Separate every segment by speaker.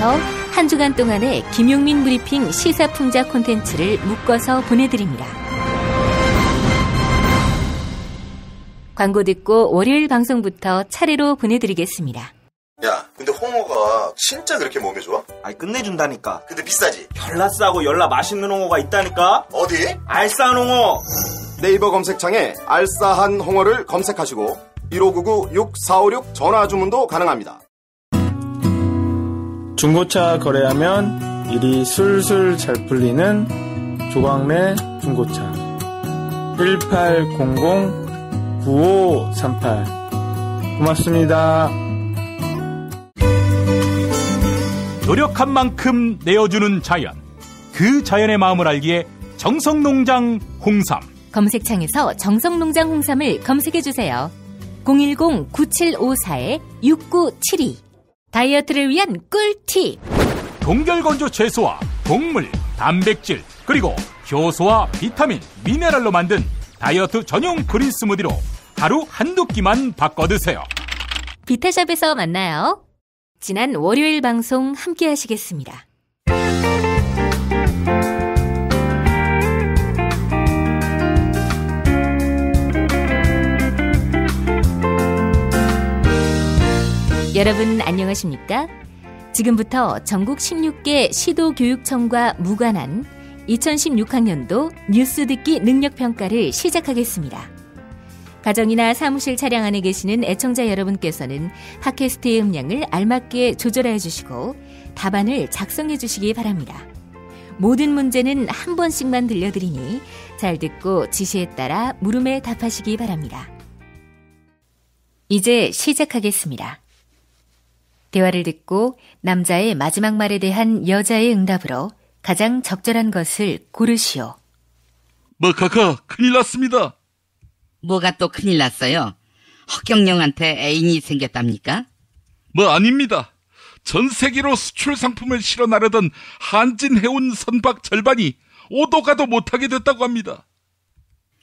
Speaker 1: 지금부터 한 주간 동안의 김용민 브리핑 시사풍자 콘텐츠를 묶어서 보내드립니다. 광고 듣고 월요일 방송부터 차례로 보내드리겠습니다.
Speaker 2: 야, 근데 홍어가 진짜 그렇게 몸에 좋아?
Speaker 3: 아니, 끝내준다니까.
Speaker 2: 근데 비싸지?
Speaker 3: 열나 싸고 열나 맛있는 홍어가 있다니까.
Speaker 2: 어디?
Speaker 3: 알싸한 홍어.
Speaker 4: 네이버 검색창에 알싸한 홍어를 검색하시고 1599-6456 전화 주문도 가능합니다.
Speaker 5: 중고차 거래하면 일이 술술 잘 풀리는 조광래 중고차 1800-9538 고맙습니다.
Speaker 6: 노력한 만큼 내어주는 자연, 그 자연의 마음을 알기에 정성농장 홍삼.
Speaker 1: 검색창에서 정성농장 홍삼을 검색해주세요. 010-9754-6972 다이어트를 위한 꿀팁.
Speaker 6: 동결건조 채소와 동물, 단백질, 그리고 효소와 비타민, 미네랄로 만든 다이어트 전용 그린 스무디로 하루 한두 끼만 바꿔 드세요.
Speaker 1: 비타샵에서 만나요. 지난 월요일 방송 함께 하시겠습니다. 여러분 안녕하십니까? 지금부터 전국 16개 시도교육청과 무관한 2016학년도 뉴스 듣기 능력평가를 시작하겠습니다. 가정이나 사무실 차량 안에 계시는 애청자 여러분께서는 팟캐스트의 음량을 알맞게 조절해 주시고 답안을 작성해 주시기 바랍니다. 모든 문제는 한 번씩만 들려드리니 잘 듣고 지시에 따라 물음에 답하시기 바랍니다. 이제 시작하겠습니다. 대화를 듣고 남자의 마지막 말에 대한 여자의 응답으로 가장 적절한 것을 고르시오.
Speaker 7: 카카, 큰일 났습니다.
Speaker 8: 뭐가 또 큰일 났어요? 허경영한테 애인이 생겼답니까?
Speaker 7: 아닙니다. 전 세계로 수출 상품을 실어 나르던 한진 해운 선박 절반이 오도 가도 못하게 됐다고 합니다.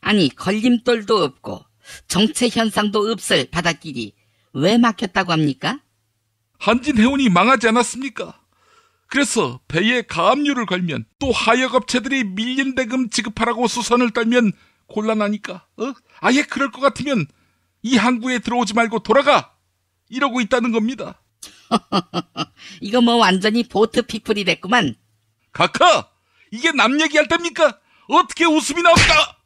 Speaker 8: 아니, 걸림돌도 없고 정체 현상도 없을 바닷길이 왜 막혔다고 합니까?
Speaker 7: 한진 해운이 망하지 않았습니까? 그래서 배에 가압류를 걸면 또 하역업체들이 밀린 대금 지급하라고 수선을 떨면 곤란하니까 아예 그럴 것 같으면 이 항구에 들어오지 말고 돌아가! 이러고 있다는 겁니다.
Speaker 8: 이거 완전히 보트피플이 됐구만.
Speaker 7: 카카! 이게 남 얘기할 때입니까? 어떻게 웃음이 나옵니까?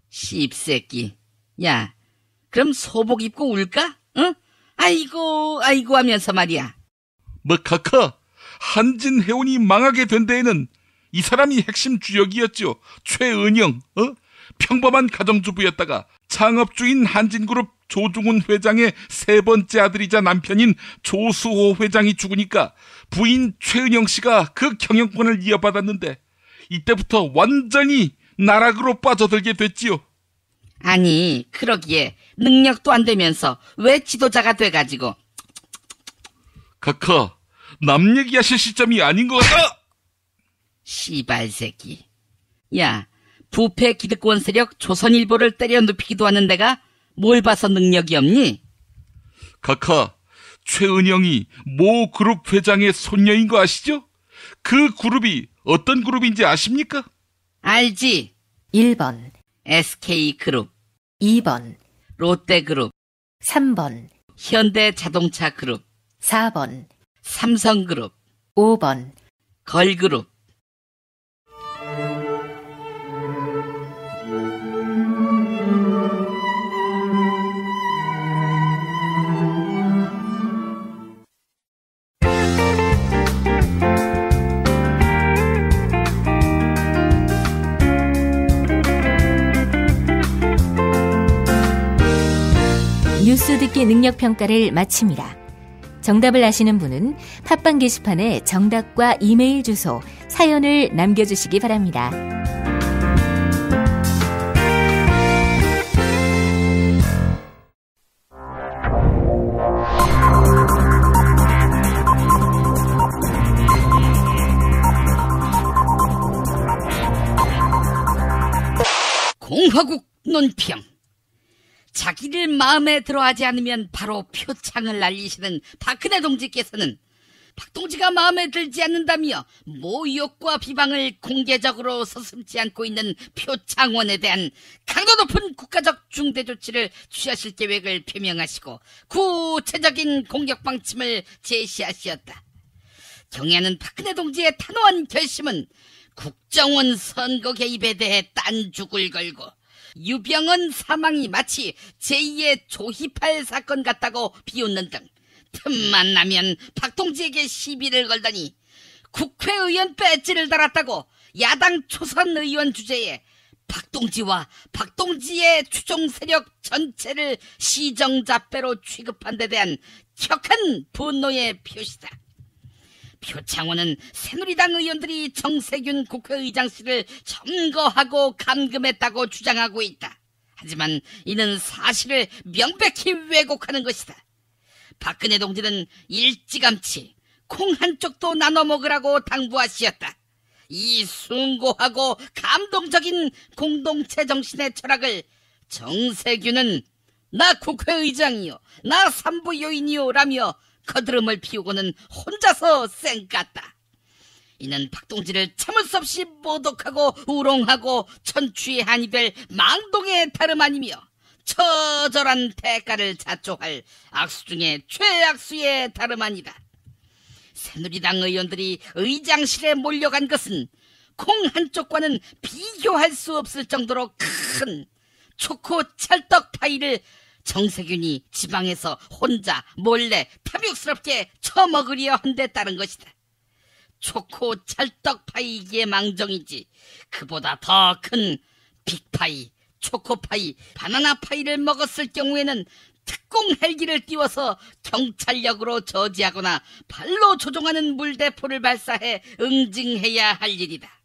Speaker 8: 씹새끼. 야, 그럼 소복 입고 울까? 응? 아이고 하면서 말이야.
Speaker 7: 카카, 한진 해운이 망하게 된 데에는 이 사람이 핵심 주역이었죠. 최은영. 평범한 가정주부였다가 창업주인 한진그룹 조중훈 회장의 세 번째 아들이자 남편인 조수호 회장이 죽으니까 부인 최은영 씨가 그 경영권을 이어받았는데 이때부터 완전히 나락으로 빠져들게 됐지요.
Speaker 8: 아니, 그러기에 능력도 안 되면서 왜 지도자가 돼가지고.
Speaker 7: 카카, 남 얘기하실 시점이 아닌 것 같다.
Speaker 8: 씨발 새끼. 야, 부패 기득권 세력 조선일보를 때려 눕히기도 하는 데가 뭘 봐서 능력이 없니?
Speaker 7: 카카, 최은영이 모 그룹 회장의 손녀인 거 아시죠? 그 그룹이 어떤 그룹인지 아십니까?
Speaker 8: 알지.
Speaker 1: 1번
Speaker 8: SK그룹,
Speaker 1: 2번
Speaker 8: 롯데그룹,
Speaker 1: 3번
Speaker 8: 현대자동차그룹,
Speaker 1: 4번
Speaker 8: 삼성그룹,
Speaker 1: 5번
Speaker 8: 걸그룹.
Speaker 1: 뉴스 듣기 능력평가를 마칩니다. 정답을 아시는 분은 팟빵 게시판에 정답과 이메일 주소, 사연을 남겨주시기 바랍니다.
Speaker 8: 공화국 논평. 자기를 마음에 들어하지 않으면 바로 표창을 날리시는 박근혜 동지께서는 박동지가 마음에 들지 않는다며 모욕과 비방을 공개적으로 서슴지 않고 있는 표창원에 대한 강도 높은 국가적 중대 조치를 취하실 계획을 표명하시고 구체적인 공격 방침을 제시하시었다. 경애하는 박근혜 동지의 단호한 결심은 국정원 선거 개입에 대해 딴죽을 걸고 유병헌 사망이 마치 제2의 조희팔 사건 같다고 비웃는 등 틈만 나면 박동지에게 시비를 걸더니 국회의원 배지를 달았다고 야당 초선 의원 주제에 박동지와 박동지의 추종 세력 전체를 시정잡배로 취급한 데 대한 격한 분노의 표시다. 표창원은 새누리당 의원들이 정세균 국회의장실을 점거하고 감금했다고 주장하고 있다. 하지만 이는 사실을 명백히 왜곡하는 것이다. 박근혜 동지는 일찌감치 콩 한쪽도 나눠 먹으라고 당부하시었다. 이 숭고하고 감동적인 공동체 정신의 철학을 정세균은 나 국회의장이요, 나 삼부 요인이요 라며 거드름을 피우고는 혼자서 쌩깠다. 이는 박동지를 참을 수 없이 모독하고 우롱하고 천추의 한이 될 망동의 다름 아니며 처절한 대가를 자초할 악수 중에 최악수의 다름 아니다. 새누리당 의원들이 의장실에 몰려간 것은 콩 한쪽과는 비교할 수 없을 정도로 큰 초코 찰떡 파이를 정세균이 지방에서 혼자 몰래 탐욕스럽게 처먹으려 한 데 따른 것이다. 초코 찰떡 파이기에 망정이지 그보다 더 큰 빅파이, 초코파이, 바나나 파이를 먹었을 경우에는 특공 헬기를 띄워서 경찰력으로 저지하거나 발로 조종하는 물대포를 발사해 응징해야 할 일이다.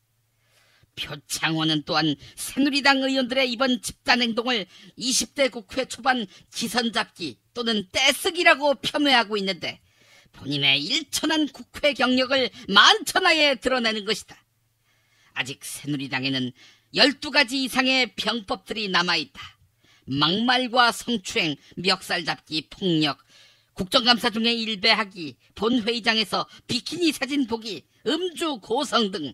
Speaker 8: 표창원은 또한 새누리당 의원들의 이번 집단행동을 20대 국회 초반 기선잡기 또는 떼쓰기라고 폄훼하고 있는데 본인의 일천한 국회 경력을 만천하에 드러내는 것이다. 아직 새누리당에는 12가지 이상의 병법들이 남아있다. 막말과 성추행, 멱살잡기, 폭력, 국정감사 중에 일배하기, 본회의장에서 비키니 사진 보기, 음주 고성 등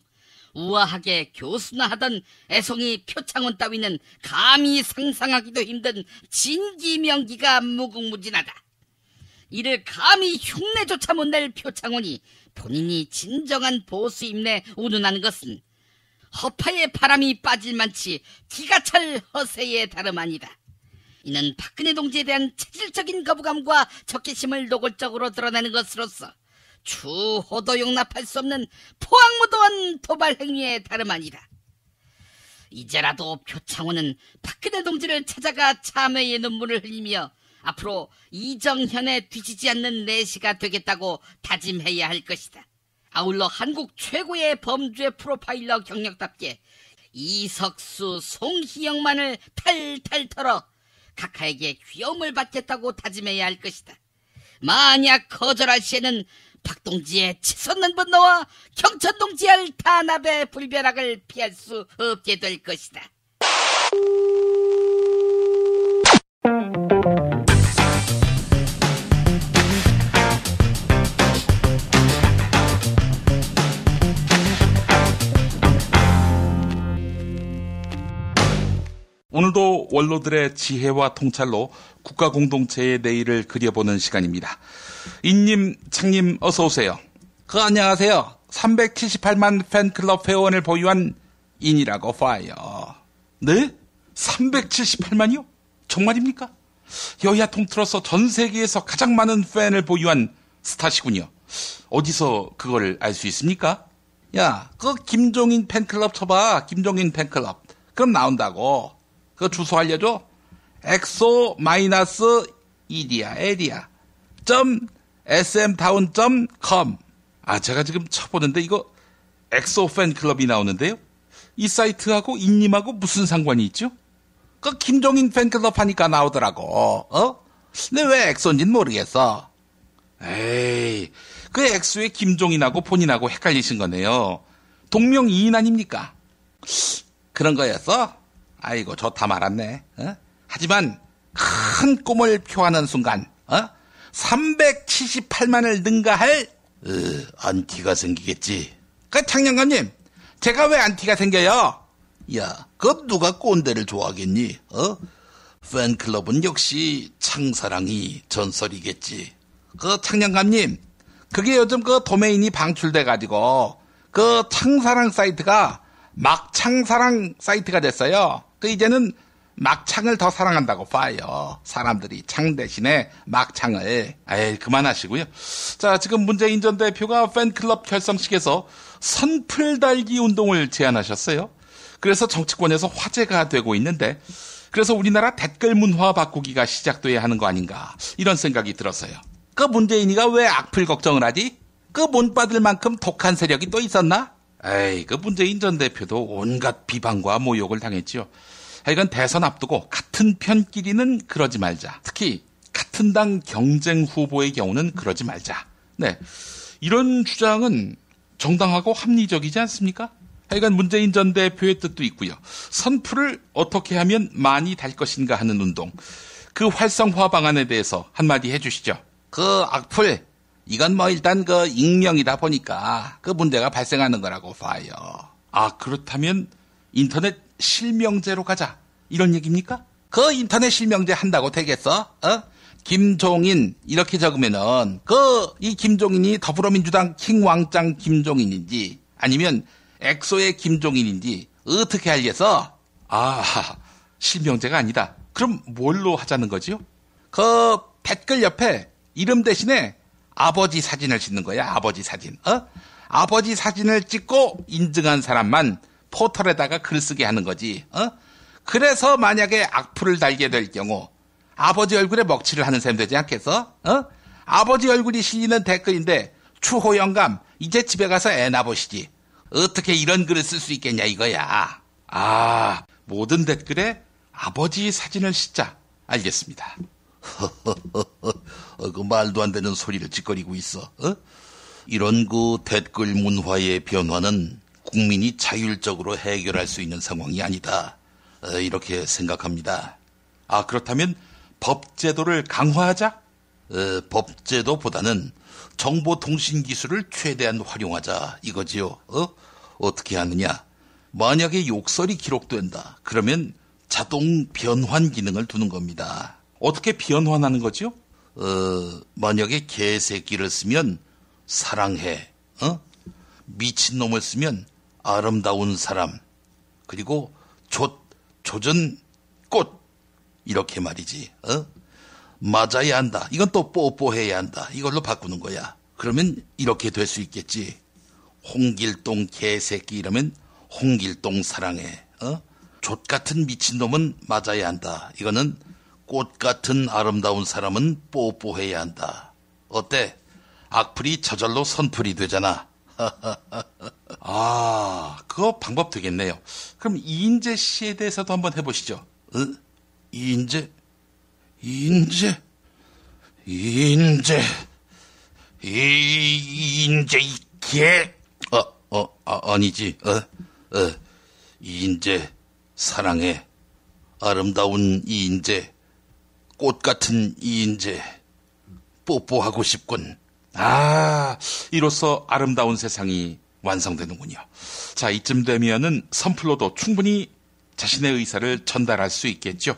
Speaker 8: 우아하게 교수나 하던 애송이 표창원 따위는 감히 상상하기도 힘든 진기명기가 무궁무진하다. 이를 감히 흉내조차 못 낼 표창원이 본인이 진정한 보수임내 운운하는 것은 허파에 바람이 빠질 만치 기가 찰 허세의 다름 아니다. 이는 박근혜 동지에 대한 체질적인 거부감과 적개심을 노골적으로 드러내는 것으로서 추호도 용납할 수 없는 포악무도한 도발 행위의 다름 아니다. 이제라도 표창원은 박근혜 동지를 찾아가 참회의 눈물을 흘리며 앞으로 이정현에 뒤지지 않는 내시가 되겠다고 다짐해야 할 것이다. 아울러 한국 최고의 범죄 프로파일러 경력답게 이석수, 송희영만을 탈탈 털어 각하에게 귀여움을 받겠다고 다짐해야 할 것이다. 만약 거절할 시에는 박동지의 치솟는 분노와 경천동지할 탄압의 불벼락을 피할 수 없게 될 것이다.
Speaker 7: 오늘도 원로들의 지혜와 통찰로 국가 공동체의 내일을 그려보는 시간입니다. 인님, 창님 어서 오세요. 안녕하세요. 378만 팬클럽 회원을 보유한 인이라고 봐요. 네? 378만이요? 정말입니까? 여야 통틀어서 전 세계에서 가장 많은 팬을 보유한 스타시군요. 어디서 그걸 알 수 있습니까? 야, 그 김종인 팬클럽 쳐봐. 김종인 팬클럽. 그럼 나온다고. 그 주소 알려줘. exo-edia smtown.com. 제가 지금 쳐보는데 이거 엑소 팬클럽이 나오는데요. 이 사이트하고 인님하고 무슨 상관이 있죠? 그 김종인 팬클럽 하니까 나오더라고. 근데 왜 엑소인지는 모르겠어. 에이, 그 엑소의 김종인하고 본인하고 헷갈리신 거네요. 동명이인 아닙니까? 그런 거였어? 아이고, 좋다 말았네. 하지만 큰 꿈을 표하는 순간 378만을 능가할
Speaker 9: 안티가 생기겠지.
Speaker 7: 그 창녕감님, 제가 왜 안티가 생겨요?
Speaker 9: 야, 그 누가 꼰대를 좋아하겠니? 팬클럽은 역시 창사랑이 전설이겠지.
Speaker 7: 그 창녕감님, 그게 요즘 그 도메인이 방출돼가지고 그 창사랑 사이트가 막창사랑 사이트가 됐어요. 그 이제는 막창을 더 사랑한다고 봐요. 사람들이 창 대신에 막창을. 에이, 그만하시고요. 자, 지금 문재인 전 대표가 팬클럽 결성식에서 선풀 달기 운동을 제안하셨어요. 그래서 정치권에서 화제가 되고 있는데, 그래서 우리나라 댓글 문화 바꾸기가 시작돼야 하는 거 아닌가, 이런 생각이 들었어요. 그 문재인이가 왜 악플 걱정을 하지? 그 못 받을 만큼 독한 세력이 또 있었나? 에이, 그 문재인 전 대표도 온갖 비방과 모욕을 당했지요. 하여간 대선 앞두고 같은 편끼리는 그러지 말자. 특히 같은 당 경쟁 후보의 경우는 그러지 말자. 네, 이런 주장은 정당하고 합리적이지 않습니까? 하여간 문재인 전 대표의 뜻도 있고요. 선풀을 어떻게 하면 많이 달 것인가 하는 운동, 그 활성화 방안에 대해서 한마디 해주시죠.
Speaker 9: 그 악플, 이건 뭐 일단 그 익명이다 보니까 그 문제가 발생하는 거라고 봐요.
Speaker 7: 아, 그렇다면 인터넷 실명제로 가자, 이런 얘기입니까?
Speaker 9: 그 인터넷 실명제 한다고 되겠어? 김종인 이렇게 적으면은 이 김종인이 더불어민주당 킹왕짱 김종인인지 아니면 엑소의 김종인인지 어떻게 알겠어?
Speaker 7: 아, 실명제가 아니다. 그럼 뭘로 하자는 거지요?
Speaker 9: 그 댓글 옆에 이름 대신에 아버지 사진을 짓는 거야. 아버지 사진. 아버지 사진을 찍고 인증한 사람만 포털에다가 글 쓰게 하는 거지. 그래서 만약에 악플을 달게 될 경우 아버지 얼굴에 먹칠을 하는 셈 되지 않겠어? 아버지 얼굴이 실리는 댓글인데 추호 영감 이제 집에 가서 애 낳아보시지. 어떻게 이런 글을 쓸 수 있겠냐 이거야.
Speaker 7: 아, 모든 댓글에 아버지 사진을 싣자. 알겠습니다.
Speaker 9: 그 말도 안 되는 소리를 짓거리고 있어. 이런 그 댓글 문화의 변화는 국민이 자율적으로 해결할 수 있는 상황이 아니다. 이렇게 생각합니다.
Speaker 7: 아, 그렇다면 법제도를 강화하자?
Speaker 9: 법제도보다는 정보통신기술을 최대한 활용하자 이거지요. 어떻게 하느냐. 만약에 욕설이 기록된다. 그러면 자동 변환 기능을 두는 겁니다.
Speaker 7: 어떻게 변환하는 거죠?
Speaker 9: 만약에 개새끼를 쓰면 사랑해. 미친놈을 쓰면 아름다운 사람. 그리고 조전 꽃. 이렇게 말이지. 맞아야 한다. 이건 또 뽀뽀해야 한다. 이걸로 바꾸는 거야. 그러면 이렇게 될 수 있겠지. 홍길동 개새끼 이러면 홍길동 사랑해. 족 같은 미친놈은 맞아야 한다. 이거는 꽃 같은 아름다운 사람은 뽀뽀해야 한다. 어때? 악플이 저절로 선풀이 되잖아.
Speaker 7: 아, 그거 방법 되겠네요. 그럼 이인재 씨에 대해서도 한번 해보시죠.
Speaker 9: 이인재 이개. 아니지. 이인재 사랑해. 아름다운 이인재. 꽃 같은 이인재. 뽀뽀하고 싶군.
Speaker 7: 아, 이로써 아름다운 세상이 완성되는군요. 자, 이쯤 되면은 선플로도 충분히 자신의 의사를 전달할 수 있겠죠.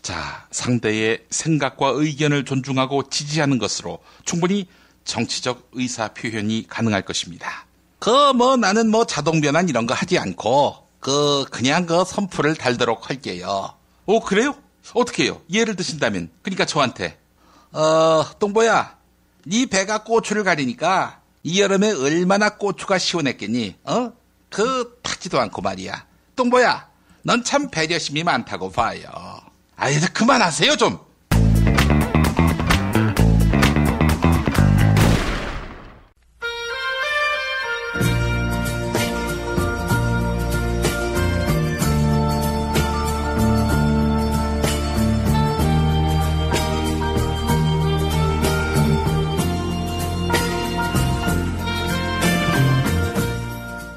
Speaker 7: 자, 상대의 생각과 의견을 존중하고 지지하는 것으로 충분히 정치적 의사 표현이 가능할 것입니다.
Speaker 9: 나는 자동 변환 이런 거 하지 않고 그냥 선풀을 달도록 할게요.
Speaker 7: 오, 그래요? 어떻게 해요? 예를 드신다면. 그러니까 저한테.
Speaker 9: 똥보야, 네 배가 고추를 가리니까 이 여름에 얼마나 고추가 시원했겠니? 타지도 않고 말이야. 똥보야, 넌 참 배려심이 많다고 봐요.
Speaker 7: 아이, 그만하세요 좀.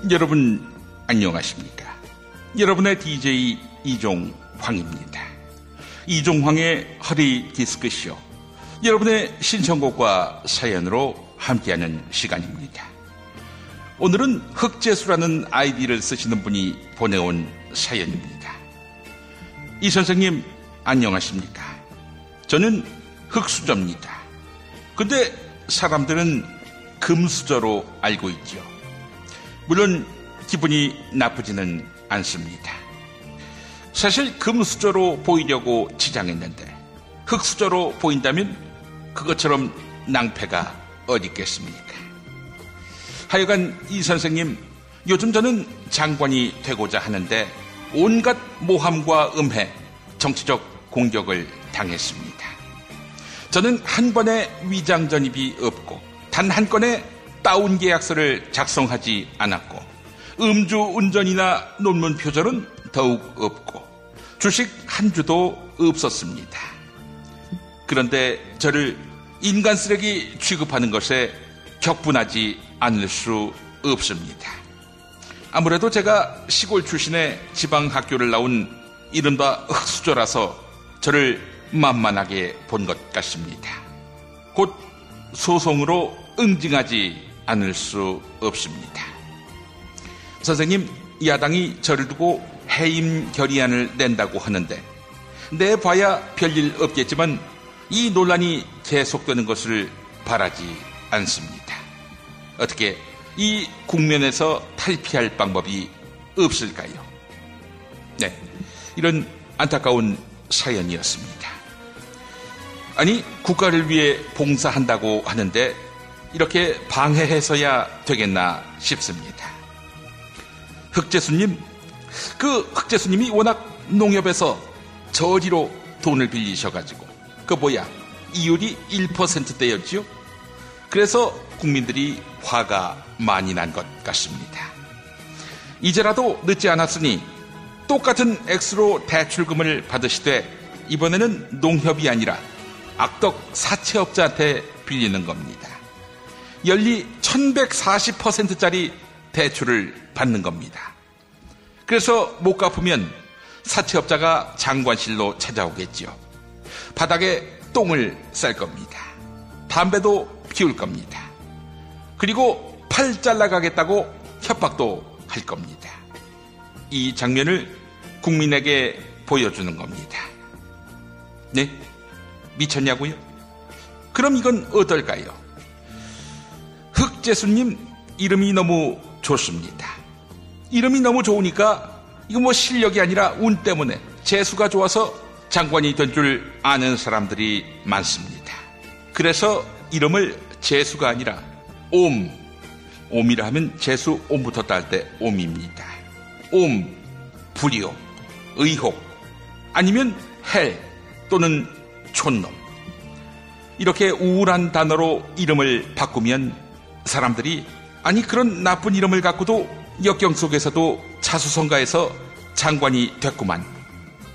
Speaker 7: 여러분 안녕하십니까? 여러분의 DJ 이종황입니다. 이종황의 허리 디스크쇼, 여러분의 신청곡과 사연으로
Speaker 9: 함께하는 시간입니다. 오늘은 흑재수라는 아이디를 쓰시는 분이 보내온 사연입니다. 이 선생님 안녕하십니까? 저는 흑수저입니다. 근데 사람들은 금수저로 알고 있죠. 물론 기분이 나쁘지는 않습니다. 사실 금수저로 보이려고 지장했는데 흑수저로 보인다면 그것처럼 낭패가 어디 있겠습니까? 하여간 이 선생님, 요즘 저는 장관이 되고자 하는데 온갖 모함과 음해, 정치적 공격을 당했습니다. 저는 한 번의 위장 전입이 없고 단 한 건의 다운 계약서를 작성하지 않았고 음주 운전이나 논문 표절은 더욱 없고 주식 한 주도 없었습니다. 그런데 저를 인간 쓰레기 취급하는 것에 격분하지 않을 수 없습니다. 아무래도 제가 시골 출신의 지방학교를 나온 이른바 흑수저라서 저를 만만하게 본 것 같습니다. 곧 소송으로 응징하지 않을 수 없습니다. 선생님, 야당이 저를 두고 해임 결의안을 낸다고 하는데 내봐야 별일 없겠지만 이 논란이 계속되는 것을 바라지 않습니다. 어떻게 이 국면에서 탈피할 방법이 없을까요? 네, 이런 안타까운 사연이었습니다. 아니, 국가를 위해 봉사한다고 하는데 이렇게 방해해서야 되겠나 싶습니다. 흑재수님, 흑재수님이 워낙 농협에서 저리로 돈을 빌리셔가지고 이율이 1%대였지요. 그래서 국민들이 화가 많이 난 것 같습니다. 이제라도 늦지 않았으니 똑같은 액수로 대출금을 받으시되 이번에는 농협이 아니라 악덕 사채업자한테 빌리는 겁니다. 연리 1140%짜리 대출을 받는 겁니다. 그래서 못 갚으면 사채업자가 장관실로 찾아오겠지요. 바닥에 똥을 쌀 겁니다. 담배도 피울 겁니다. 그리고 팔 잘라가겠다고 협박도 할 겁니다. 이 장면을 국민에게 보여주는 겁니다. 네? 미쳤냐고요? 그럼 이건 어떨까요? 흑재수님 이름이 너무 좋습니다. 이름이 너무 좋으니까 이거 실력이 아니라 운 때문에 재수가 좋아서 장관이 된 줄 아는 사람들이 많습니다. 그래서 이름을 재수가 아니라 옴이라 하면 재수 옴부터 딸 때 옴입니다. 옴, 불이요, 의혹, 아니면 헬 또는 촌놈. 이렇게 우울한 단어로 이름을 바꾸면 사람들이 아니 그런 나쁜 이름을 갖고도 역경 속에서도 자수성가해서 장관이 됐구만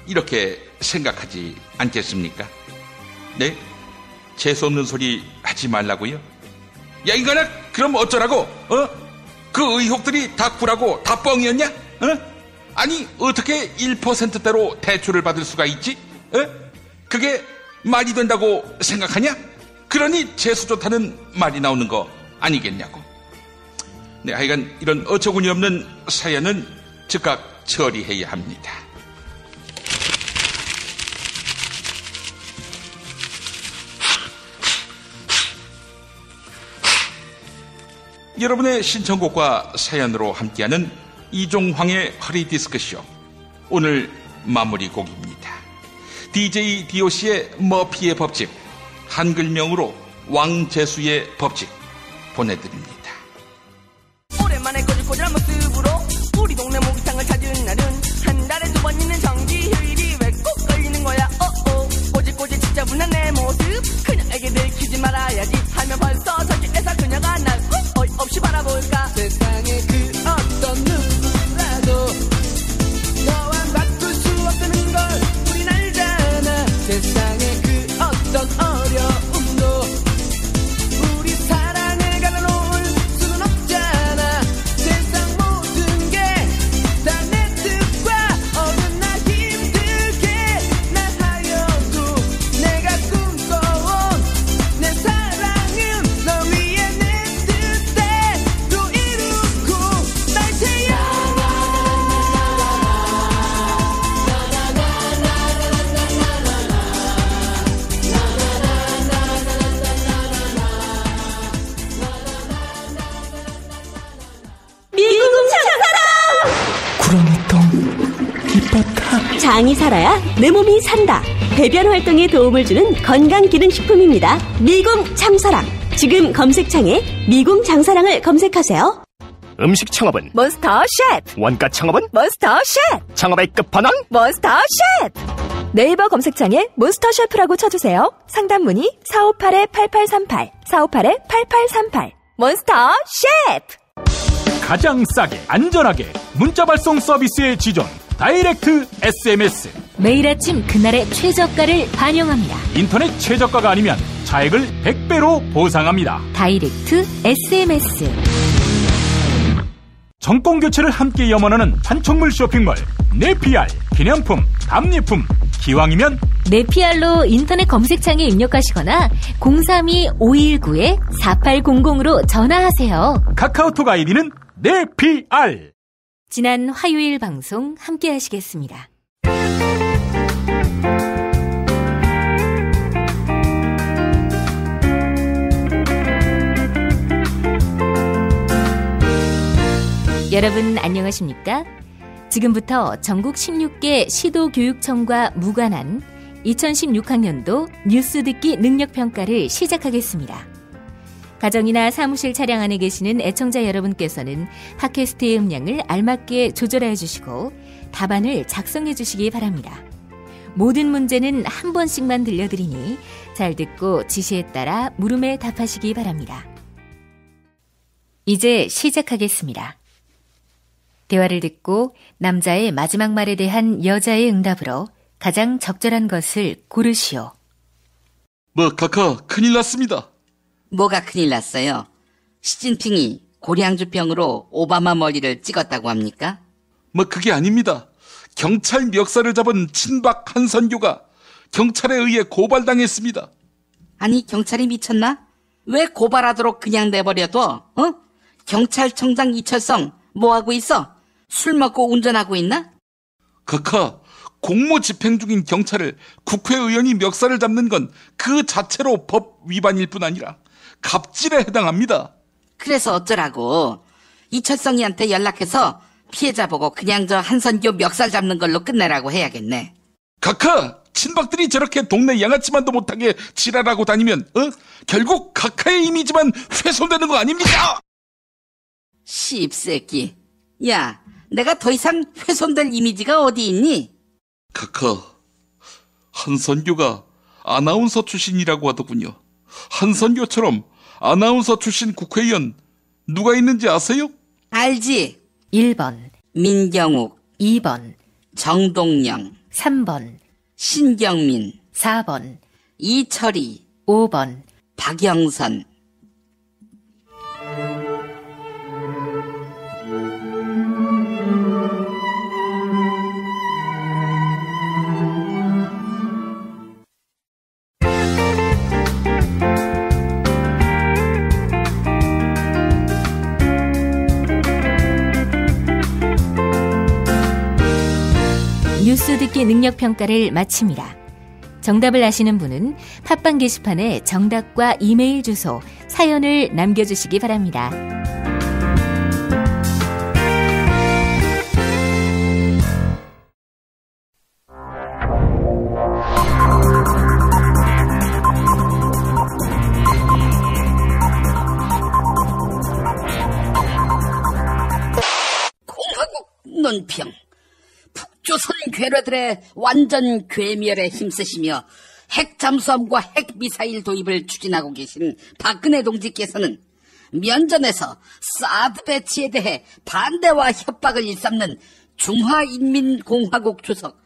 Speaker 9: 이렇게 생각하지 않겠습니까? 네? 재수없는 소리 하지 말라고요? 야 인간아, 그럼 어쩌라고? 그 의혹들이 다 구라고 다 뻥이었냐? 아니 어떻게 1%대로 대출을 받을 수가 있지? 그게 말이 된다고 생각하냐? 그러니 재수 좋다는 말이 나오는 거 아니겠냐고. 네, 하여간 이런 어처구니 없는 사연은 즉각 처리해야 합니다. 여러분의 신청곡과 사연으로 함께하는 이종황의 허리디스크쇼, 오늘 마무리 곡입니다. DJ DOC의 머피의 법칙, 한글명으로 왕재수의 법칙 보내드립니다.
Speaker 10: 오랜만에 꼬질꼬질한 모습으로 우리 동네 목욕탕을 찾은 날은 한 달에 2번 있는 정기 휴일이 왜 꼭 걸리는 거야. 꼬질꼬질 지저분한 내 모습 그녀에게 들키지 말아야지 하면 벌써 저기에서 그녀가 날 없이 바라볼까. 세상에 그 어떤 누구라도 너와 바꿀 수 없다는 걸 우린 알잖아. 세상에 그 어떤 어려움도 우리 사랑을 갈아놓을
Speaker 11: 장이 살아야 내 몸이 산다. 배변 활동에 도움을 주는 건강기능식품입니다. 미궁 장사랑. 지금 검색창에 미궁 장사랑을 검색하세요.
Speaker 12: 음식 창업은
Speaker 13: 몬스터 셰프.
Speaker 12: 원가 창업은
Speaker 13: 몬스터 셰프.
Speaker 12: 창업의 끝판왕
Speaker 13: 몬스터 셰프. 네이버 검색창에 몬스터 셰프라고 쳐주세요. 상담 문의 458-8838 458-8838 몬스터 셰프.
Speaker 6: 가장 싸게 안전하게 문자 발송 서비스의 지존 다이렉트 SMS.
Speaker 1: 매일 아침 그날의 최저가를 반영합니다.
Speaker 6: 인터넷 최저가가 아니면 차액을 100배로 보상합니다.
Speaker 1: 다이렉트 SMS.
Speaker 6: 정권 교체를 함께 염원하는 판촉물 쇼핑몰 네피알. 기념품, 답례품, 기왕이면
Speaker 1: 네피알로 인터넷 검색창에 입력하시거나 032-519-4800으로 전화하세요.
Speaker 6: 카카오톡 아이디는 네피알.
Speaker 1: 지난 화요일 방송 함께 하시겠습니다. 여러분 안녕하십니까? 지금부터 전국 16개 시도교육청과 무관한 2016학년도 뉴스 듣기 능력평가를 시작하겠습니다. 가정이나 사무실 차량 안에 계시는 애청자 여러분께서는 팟캐스트의 음량을 알맞게 조절해 주시고 답안을 작성해 주시기 바랍니다. 모든 문제는 한 번씩만 들려드리니 잘 듣고 지시에 따라 물음에 답하시기 바랍니다. 이제 시작하겠습니다. 대화를 듣고 남자의 마지막 말에 대한 여자의 응답으로 가장 적절한 것을 고르시오.
Speaker 7: 카카, 큰일 났습니다.
Speaker 8: 뭐가 큰일 났어요? 시진핑이 고량주병으로 오바마 머리를 찍었다고 합니까?
Speaker 7: 그게 아닙니다. 경찰 멱살을 잡은 친박 한선교가 경찰에 의해 고발당했습니다.
Speaker 8: 아니, 경찰이 미쳤나? 왜 고발하도록 그냥 내버려둬? 경찰청장 이철성 뭐하고 있어? 술 먹고 운전하고 있나?
Speaker 7: 카카, 공모 집행 중인 경찰을 국회의원이 멱살을 잡는 건 그 자체로 법 위반일 뿐 아니라 갑질에 해당합니다.
Speaker 8: 그래서 어쩌라고? 이철성이한테 연락해서 피해자 보고 그냥 저 한선교 멱살 잡는 걸로 끝내라고 해야겠네.
Speaker 7: 카카, 친박들이 저렇게 동네 양아치만도 못하게 지랄하고 다니면 결국 카카의 이미지만 훼손되는 거 아닙니까?
Speaker 8: 씹새끼. 야, 내가 더 이상 훼손될 이미지가 어디 있니?
Speaker 7: 카카, 한선교가 아나운서 출신이라고 하더군요. 한선교처럼 아나운서 출신 국회의원 누가 있는지 아세요?
Speaker 8: 알지.
Speaker 1: 1번
Speaker 8: 민경욱,
Speaker 1: 2번
Speaker 8: 정동영,
Speaker 1: 3번
Speaker 8: 신경민,
Speaker 1: 4번
Speaker 8: 이철희,
Speaker 1: 5번
Speaker 8: 박영선.
Speaker 1: 뉴스 듣기 능력평가를 마칩니다. 정답을 아시는 분은 팟빵 게시판에 정답과 이메일 주소, 사연을 남겨주시기 바랍니다.
Speaker 8: 공화국 논평. 북조선 괴뢰들의 완전 괴멸에 힘쓰시며 핵 잠수함과 핵 미사일 도입을 추진하고 계신 박근혜 동지께서는 면전에서 사드 배치에 대해 반대와 협박을 일삼는 중화인민공화국 주석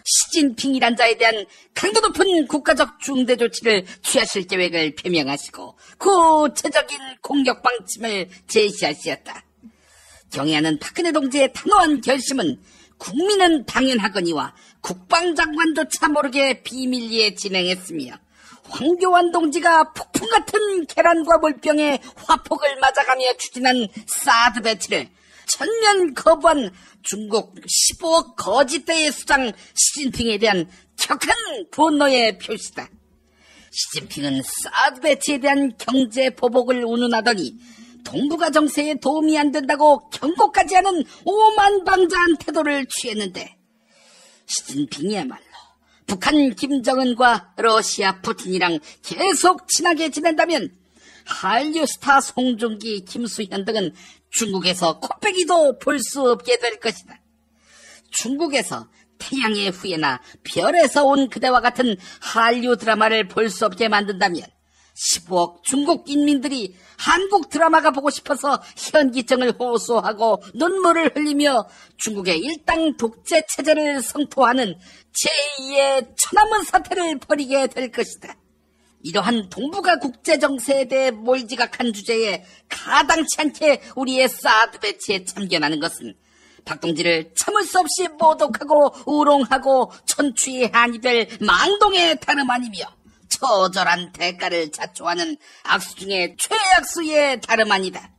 Speaker 8: 시진핑이란 자에 대한 강도 높은 국가적 중대 조치를 취하실 계획을 표명하시고 구체적인 공격 방침을 제시하시었다. 경애하는 박근혜 동지의 단호한 결심은 국민은 당연하거니와 국방장관조차 모르게 비밀리에 진행했으며 황교안 동지가 폭풍 같은 계란과 물병에 화폭을 맞아가며 추진한 사드 배치를 전면 거부한 중국 15억 거짓대의 수장 시진핑에 대한 격한 분노의 표시다. 시진핑은 사드 배치에 대한 경제 보복을 운운하더니 동북아 정세에 도움이 안 된다고 경고까지 하는 오만방자한 태도를 취했는데 시진핑이야말로 북한 김정은과 러시아 푸틴이랑 계속 친하게 지낸다면 한류 스타 송중기, 김수현 등은 중국에서 코빼기도 볼 수 없게 될 것이다. 중국에서 태양의 후예나 별에서 온 그대와 같은 한류 드라마를 볼 수 없게 만든다면 15억 중국 인민들이 한국 드라마가 보고 싶어서 현기증을 호소하고 눈물을 흘리며 중국의 일당 독재 체제를 성토하는 제2의 천안문 사태를 벌이게 될 것이다. 이러한 동북아 국제정세에 대해 몰지각한 주제에 가당치 않게 우리의 사드 배치에 참견하는 것은 박동지를 참을 수 없이 모독하고 우롱하고 천추의 한이 될 망동의 다름 아니며 처절한 대가를 자초하는 악수 중에 최악수의 다름 아니다.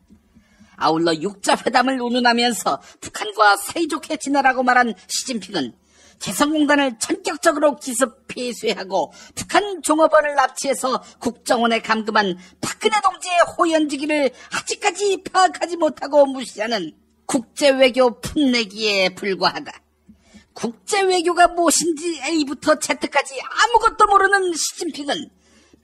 Speaker 8: 아울러 육자회담을 운운하면서 북한과 사이좋게 지내라고 말한 시진핑은 개성공단을 전격적으로 기습 폐쇄하고 북한 종업원을 납치해서 국정원에 감금한 박근혜 동지의 호연지기를 아직까지 파악하지 못하고 무시하는 국제외교 풋내기에 불과하다. 국제외교가 무엇인지 A부터 Z까지 아무것도 모르는 시진핑은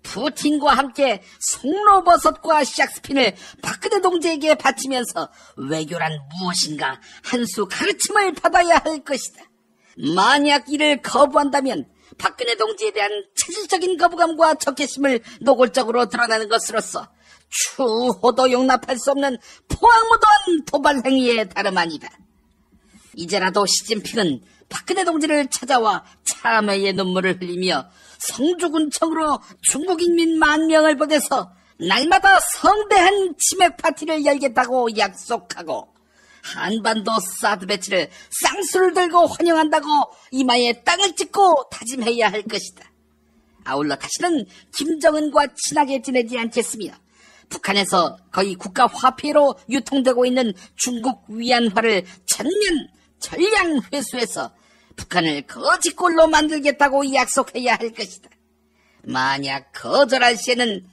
Speaker 8: 푸틴과 함께 송로버섯과 샥스핀을 박근혜 동지에게 바치면서 외교란 무엇인가 한 수 가르침을 받아야 할 것이다. 만약 이를 거부한다면 박근혜 동지에 대한 체질적인 거부감과 적개심을 노골적으로 드러내는 것으로서 추호도 용납할 수 없는 포악무도한 도발 행위에 다름 아니다. 이제라도 시진핑은 박근혜 동지를 찾아와 참회의 눈물을 흘리며 성주군청으로 중국인민 10,000명을 보내서 날마다 성대한 치맥 파티를 열겠다고 약속하고 한반도 사드 배치를 쌍수를 들고 환영한다고 이마에 땅을 찍고 다짐해야 할 것이다. 아울러 다시는 김정은과 친하게 지내지 않겠으며 북한에서 거의 국가 화폐로 유통되고 있는 중국 위안화를 전량 회수해서 북한을 거지꼴로 만들겠다고 약속해야 할 것이다. 만약 거절할 시에는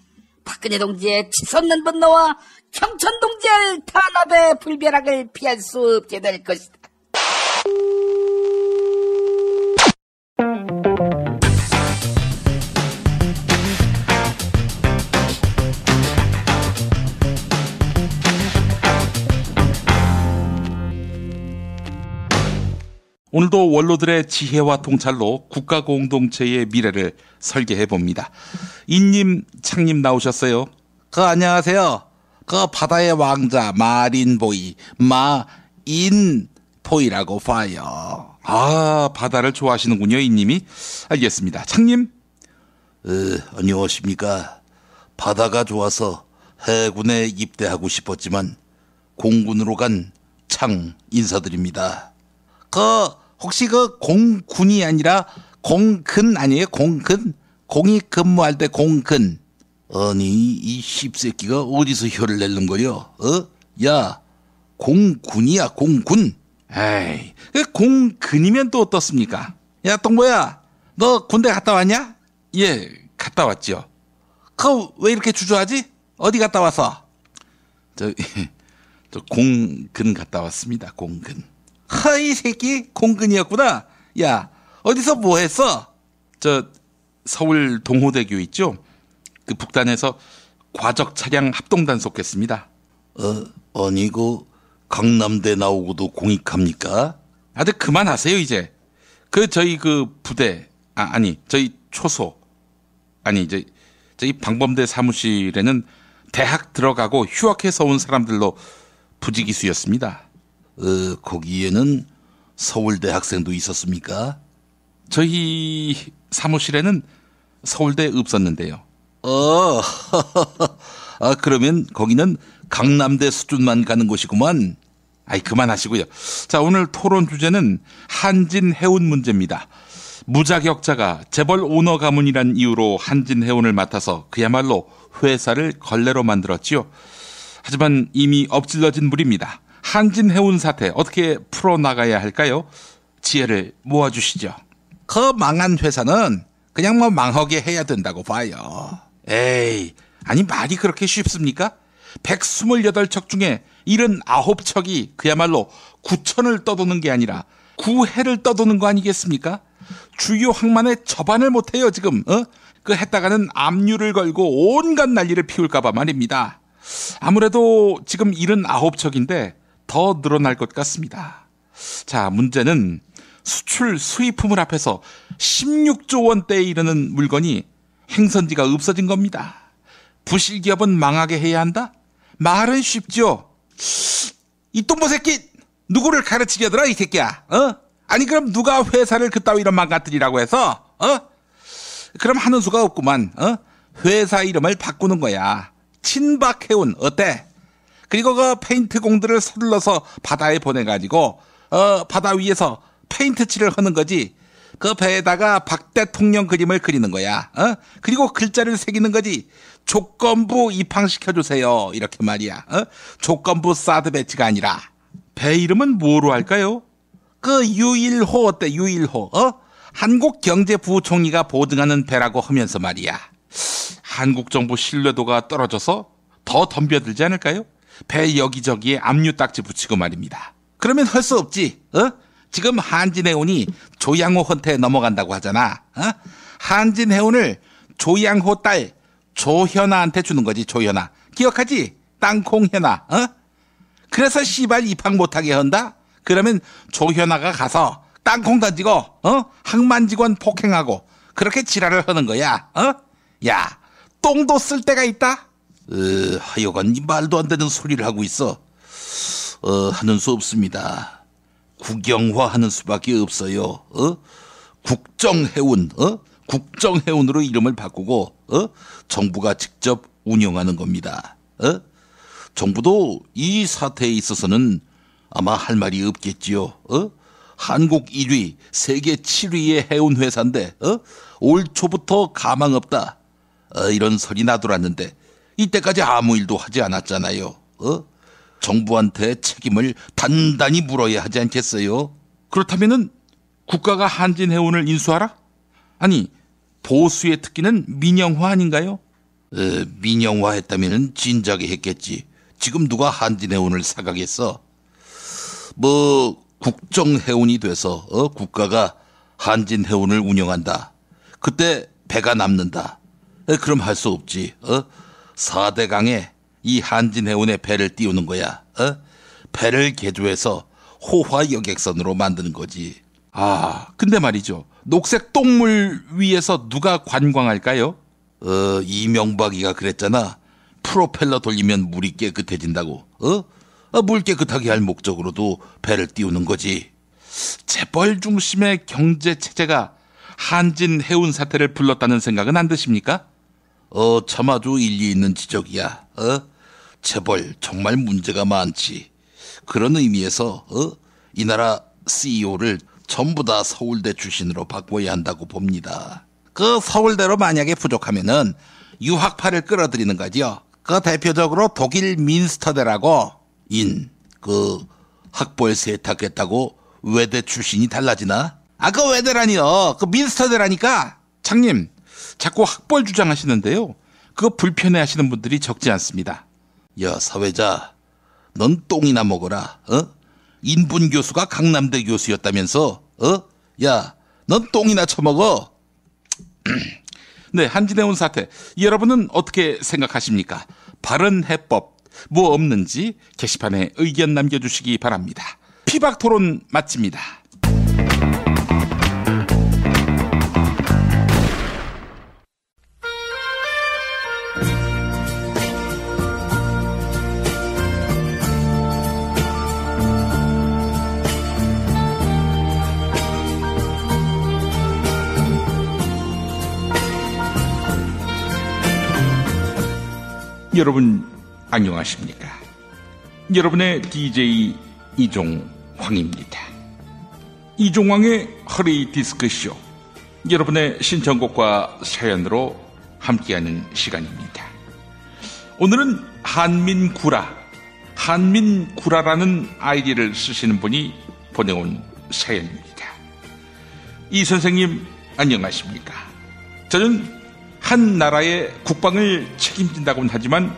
Speaker 8: 박근혜 동지의 치솟는 분노와 경천 동지의 탄압의 불벼락을 피할 수 없게 될 것이다.
Speaker 7: 오늘도 원로들의 지혜와 통찰로 국가 공동체의 미래를 설계해봅니다. 인님, 창님 나오셨어요.
Speaker 9: 안녕하세요. 바다의 왕자 마린보이 마인보이라고 봐요.
Speaker 7: 바다를 좋아하시는군요, 인님이. 알겠습니다. 창님.
Speaker 14: 안녕하십니까. 바다가 좋아서 해군에 입대하고 싶었지만 공군으로 간 창 인사드립니다.
Speaker 9: 혹시 공군이 아니라 공근 아니에요? 공근? 공이 근무할 때 공근.
Speaker 14: 아니, 이 씹새끼가 어디서 혀를 내는 거요? 야, 공군이야, 공군.
Speaker 7: 에이, 공근이면 또 어떻습니까?
Speaker 9: 야, 동보야, 너 군대 갔다 왔냐?
Speaker 7: 예, 갔다 왔죠.
Speaker 9: 왜 이렇게 주저하지? 어디 갔다 왔어?
Speaker 7: 저 공근 갔다 왔습니다, 공근.
Speaker 9: 이 새끼 공근이었구나. 야, 어디서 뭐 했어?
Speaker 7: 서울 동호대교 있죠? 그 북단에서 과적 차량 합동단 속했습니다.
Speaker 14: 아니, 강남대 나오고도 공익합니까?
Speaker 7: 아들 그만하세요, 이제. 저희 부대, 저희 초소, 저희 방범대 사무실에는 대학 들어가고 휴학해서 온 사람들로 부지기수였습니다.
Speaker 14: 거기에는 서울대 학생도 있었습니까?
Speaker 7: 저희 사무실에는 서울대 없었는데요.
Speaker 14: 그러면 거기는 강남대 수준만 가는 곳이구만.
Speaker 7: 그만하시고요. 자, 오늘 토론 주제는 한진해운 문제입니다. 무자격자가 재벌 오너 가문이란 이유로 한진해운을 맡아서 그야말로 회사를 걸레로 만들었지요. 하지만 이미 엎질러진 물입니다. 한진해운 사태 어떻게 풀어나가야 할까요? 지혜를 모아주시죠.
Speaker 9: 망한 회사는 그냥 망하게 해야 된다고 봐요.
Speaker 7: 에이, 말이 그렇게 쉽습니까? 128척 중에 79척이 그야말로 9천을 떠도는 게 아니라
Speaker 9: 구해를 떠도는 거 아니겠습니까? 주요 항만에 접안을 못해요 지금. 그 했다가는 압류를 걸고 온갖 난리를 피울까봐 말입니다. 아무래도 지금 79척인데 더 늘어날 것 같습니다. 자, 문제는 수출 수입품을 합해서 16조 원대에 이르는 물건이 행선지가 없어진 겁니다. 부실기업은 망하게 해야 한다? 말은 쉽죠. 이 똥보 새끼 누구를 가르치려더라 이 새끼야. 아니 그럼 누가 회사를 그따위로 망가뜨리라고 해서 그럼 하는 수가 없구만. 회사 이름을 바꾸는 거야. 친박해운 어때? 그리고 그 페인트 공들을 서둘러서 바다에 보내가지고 바다 위에서 페인트 칠을 하는 거지. 그 배에다가 박 대통령 그림을 그리는 거야. 그리고 글자를 새기는 거지. 조건부 입항시켜주세요. 이렇게 말이야. 조건부 사드 배치가 아니라. 배 이름은 뭐로 할까요? 그 유일호 어때? 유일호. 한국경제부총리가 보증하는 배라고 하면서 말이야. 한국 정부 신뢰도가 떨어져서 더 덤벼들지 않을까요? 배 여기저기에 압류 딱지 붙이고 말입니다. 그러면 할 수 없지. 지금 한진해운이 조양호한테 넘어간다고 하잖아. 한진해운을 조양호 딸 조현아한테 주는 거지. 조현아 기억하지? 땅콩현아. 그래서 씨발 입항 못하게 한다? 그러면 조현아가 가서 땅콩 던지고 항만 직원 폭행하고 그렇게 지랄을 하는 거야. 야, 똥도 쓸 데가 있다? 하여간 말도 안 되는 소리를 하고 있어. 하는 수 없습니다. 국영화하는 수밖에 없어요. 국정해운, 국정해운으로 이름을 바꾸고 정부가 직접 운영하는 겁니다. 정부도 이 사태에 있어서는 아마 할 말이 없겠지요. 한국 1위, 세계 7위의 해운회사인데 올 초부터 가망 없다. 이런 소리 나돌았는데 이때까지 아무 일도 하지 않았잖아요. 정부한테 책임을 단단히 물어야 하지 않겠어요? 그렇다면은 국가가 한진해운을 인수하라? 아니, 보수의 특기는 민영화 아닌가요? 민영화했다면은 진작에 했겠지. 지금 누가 한진해운을 사가겠어? 국정해운이 돼서 국가가 한진해운을 운영한다. 그때 배가 남는다. 그럼 할 수 없지. 4대강에 이 한진해운에 배를 띄우는 거야. 배를 개조해서 호화 여객선으로 만드는 거지. 근데 말이죠. 녹색 똥물 위에서 누가 관광할까요? 이명박이가 그랬잖아. 프로펠러 돌리면 물이 깨끗해진다고. 물 깨끗하게 할 목적으로도 배를 띄우는 거지. 재벌 중심의 경제 체제가 한진해운 사태를 불렀다는 생각은 안 드십니까? 참 아주 일리 있는 지적이야. 재벌 정말 문제가 많지. 그런 의미에서 이 나라 CEO를 전부 다 서울대 출신으로 바꿔야 한다고 봅니다. 그 서울대로 만약에 부족하면은 유학파를 끌어들이는 거죠. 그 대표적으로 독일 민스터대라고 학벌 세탁했다고 외대 출신이 달라지나? 그 외대라니요. 그 민스터대라니까. 장님, 자꾸 학벌 주장하시는데요. 그거 불편해하시는 분들이 적지 않습니다. 야, 사회자, 넌 똥이나 먹어라. 인분 교수가 강남대 교수였다면서? 야, 넌 똥이나 처먹어. 네, 한진해운 사태, 여러분은 어떻게 생각하십니까? 바른 해법 뭐 없는지 게시판에 의견 남겨주시기 바랍니다. 피박토론 마칩니다. 여러분 안녕하십니까? 여러분의 DJ 이종황입니다. 이종황의 허리 디스크쇼, 여러분의 신청곡과 사연으로 함께하는 시간입니다. 오늘은 한민구라라는 아이디를 쓰시는 분이 보내온 사연입니다. 이 선생님 안녕하십니까? 저는 한 나라의 국방을 책임진다고는 하지만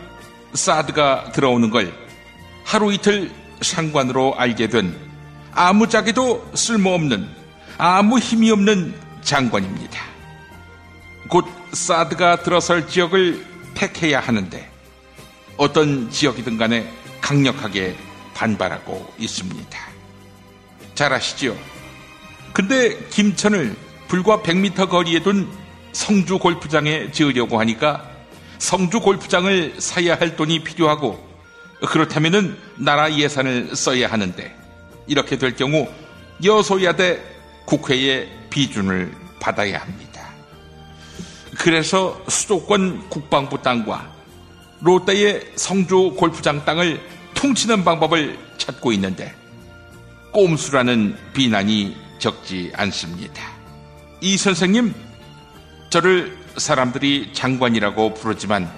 Speaker 9: 사드가 들어오는 걸 하루 이틀 상관으로 알게 된 아무짝에도 쓸모없는, 아무 힘이 없는 장관입니다. 곧 사드가 들어설 지역을 택해야 하는데 어떤 지역이든 간에 강력하게 반발하고 있습니다. 잘 아시죠? 근데 김천을 불과 100m 거리에 둔 성주 골프장에 지으려고 하니까 성주 골프장을 사야 할 돈이 필요하고, 그렇다면은 나라 예산을 써야 하는데, 이렇게 될 경우 여소야대 국회의 비준을 받아야 합니다. 그래서 수도권 국방부 땅과 롯데의 성주 골프장 땅을 퉁치는 방법을 찾고 있는데 꼼수라는 비난이 적지 않습니다. 이 선생님, 저를 사람들이 장관이라고 부르지만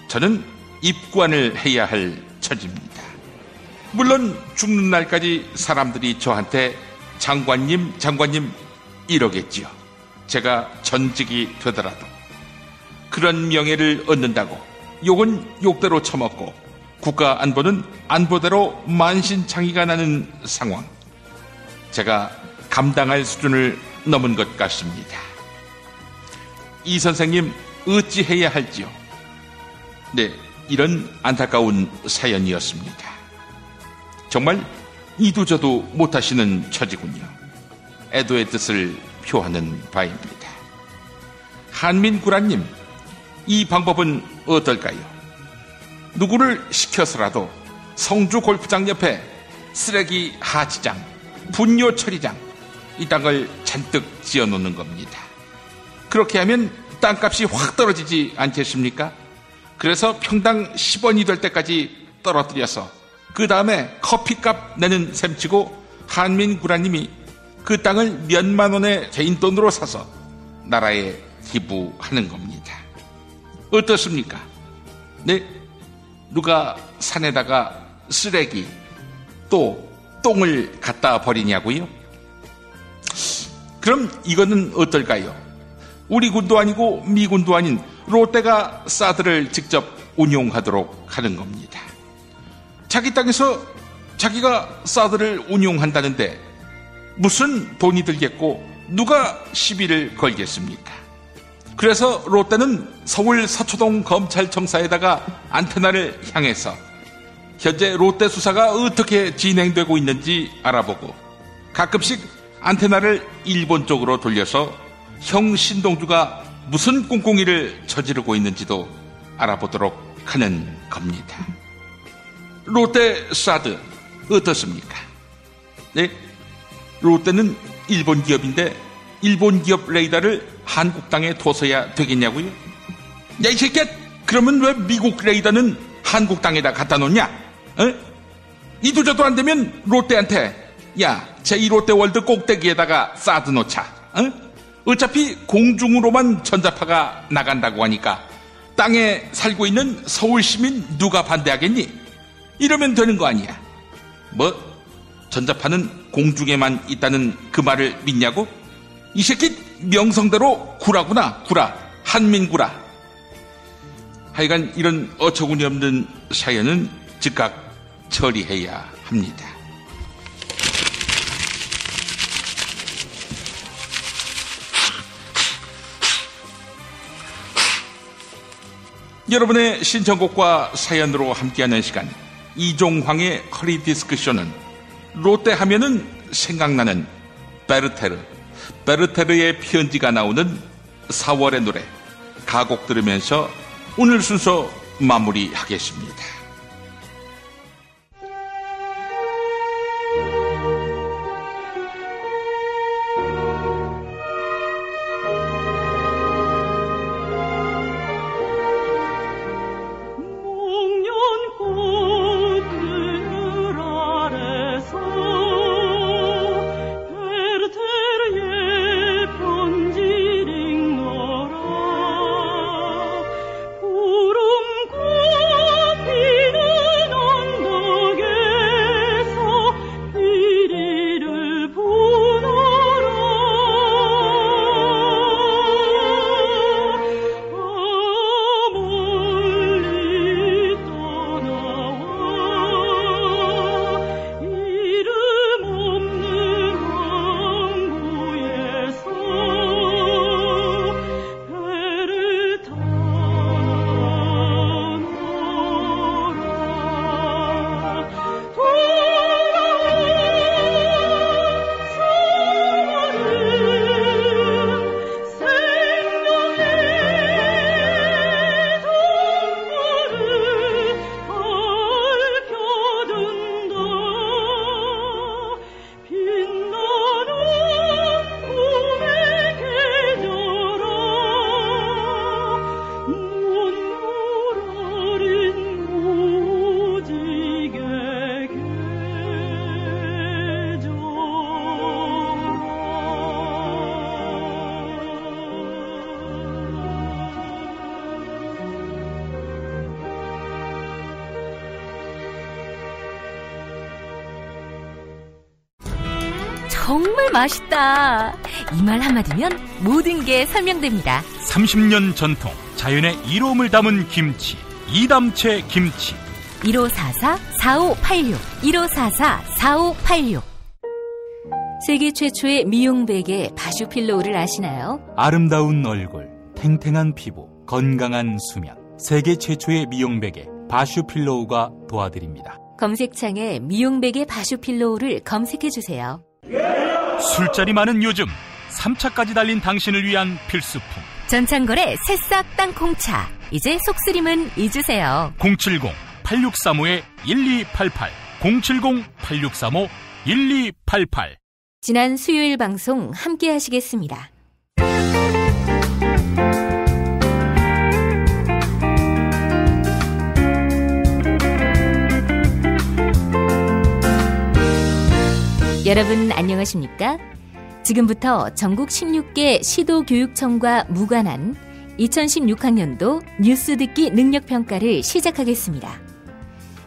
Speaker 9: 저는 입관을 해야 할 처지입니다. 물론 죽는 날까지 사람들이 저한테 장관님, 장관님 이러겠지요. 제가 전직이 되더라도. 그런 명예를 얻는다고 욕은 욕대로 처먹고 국가 안보는 안보대로 만신창이가 나는 상황. 제가 감당할 수준을 넘은 것 같습니다. 이 선생님 어찌해야 할지요? 네, 이런 안타까운 사연이었습니다. 정말 이도저도 못하시는 처지군요. 애도의 뜻을 표하는 바입니다. 한민구라님, 이 방법은 어떨까요? 누구를 시켜서라도 성주 골프장 옆에 쓰레기 하치장, 분뇨 처리장, 이 땅을 잔뜩 지어놓는 겁니다. 그렇게 하면 땅값이 확 떨어지지 않겠습니까? 그래서 평당 10원이 될 때까지 떨어뜨려서 그 다음에 커피값 내는 셈치고 한민구라님이 그 땅을 몇만 원의 개인 돈으로 사서 나라에 기부하는 겁니다. 어떻습니까? 네? 누가 산에다가 쓰레기 또 똥을 갖다 버리냐고요? 그럼 이거는 어떨까요? 우리 군도 아니고 미군도 아닌 롯데가 사드를 직접 운용하도록 하는 겁니다. 자기 땅에서 자기가 사드를 운용한다는데 무슨 돈이 들겠고 누가 시비를 걸겠습니까? 그래서 롯데는 서울 서초동 검찰청사에다가 안테나를 향해서 현재 롯데 수사가 어떻게 진행되고 있는지 알아보고 가끔씩 안테나를 일본 쪽으로 돌려서 형 신동주가 무슨 꿍꿍이를 저지르고 있는지도 알아보도록 하는 겁니다. 롯데 사드 어떻습니까? 네? 롯데는 일본 기업인데 일본 기업 레이더를 한국 땅에 둬서야 되겠냐고요? 야, 이 새끼야! 그러면 왜 미국 레이더는 한국 땅에다 갖다 놓냐? 어? 이도저도 안 되면 롯데한테 야, 제2롯데 월드 꼭대기에다가 사드 놓자. 어? 어차피 공중으로만 전자파가 나간다고 하니까 땅에 살고 있는 서울 시민 누가 반대하겠니? 이러면 되는 거 아니야. 뭐? 전자파는 공중에만 있다는 그 말을 믿냐고? 이 새끼 명성대로 구라구나. 구라. 한민구라. 하여간 이런 어처구니 없는 사연은 즉각 처리해야 합니다. 여러분의 신청곡과 사연으로 함께하는 시간, 이종황의 커리 디스크쇼는 롯데 하면은 생각나는 베르테르의 편지가 나오는 4월의 노래 가곡 들으면서 오늘 순서 마무리하겠습니다.
Speaker 15: 구름 꽃
Speaker 1: 정말 맛있다. 이 말 한마디면 모든 게 설명됩니다.
Speaker 6: 30년 전통, 자연의 이로움을 담은 김치, 이담채 김치.
Speaker 1: 1544-4586 1544-4586. 세계 최초의 미용 베개 바슈필로우를 아시나요?
Speaker 6: 아름다운 얼굴, 탱탱한 피부, 건강한 수면. 세계 최초의 미용 베개 바슈필로우가 도와드립니다.
Speaker 1: 검색창에 미용 베개 바슈필로우를 검색해주세요.
Speaker 6: 술자리 많은 요즘 3차까지 달린 당신을 위한 필수품.
Speaker 1: 전창걸의 새싹 땅콩차. 이제 속쓰림은 잊으세요.
Speaker 6: 070-8635-1288 070-8635-1288.
Speaker 1: 지난 수요일 방송 함께 하시겠습니다. 여러분 안녕하십니까? 지금부터 전국 16개 시도교육청과 무관한 2016학년도 뉴스 듣기 능력평가를 시작하겠습니다.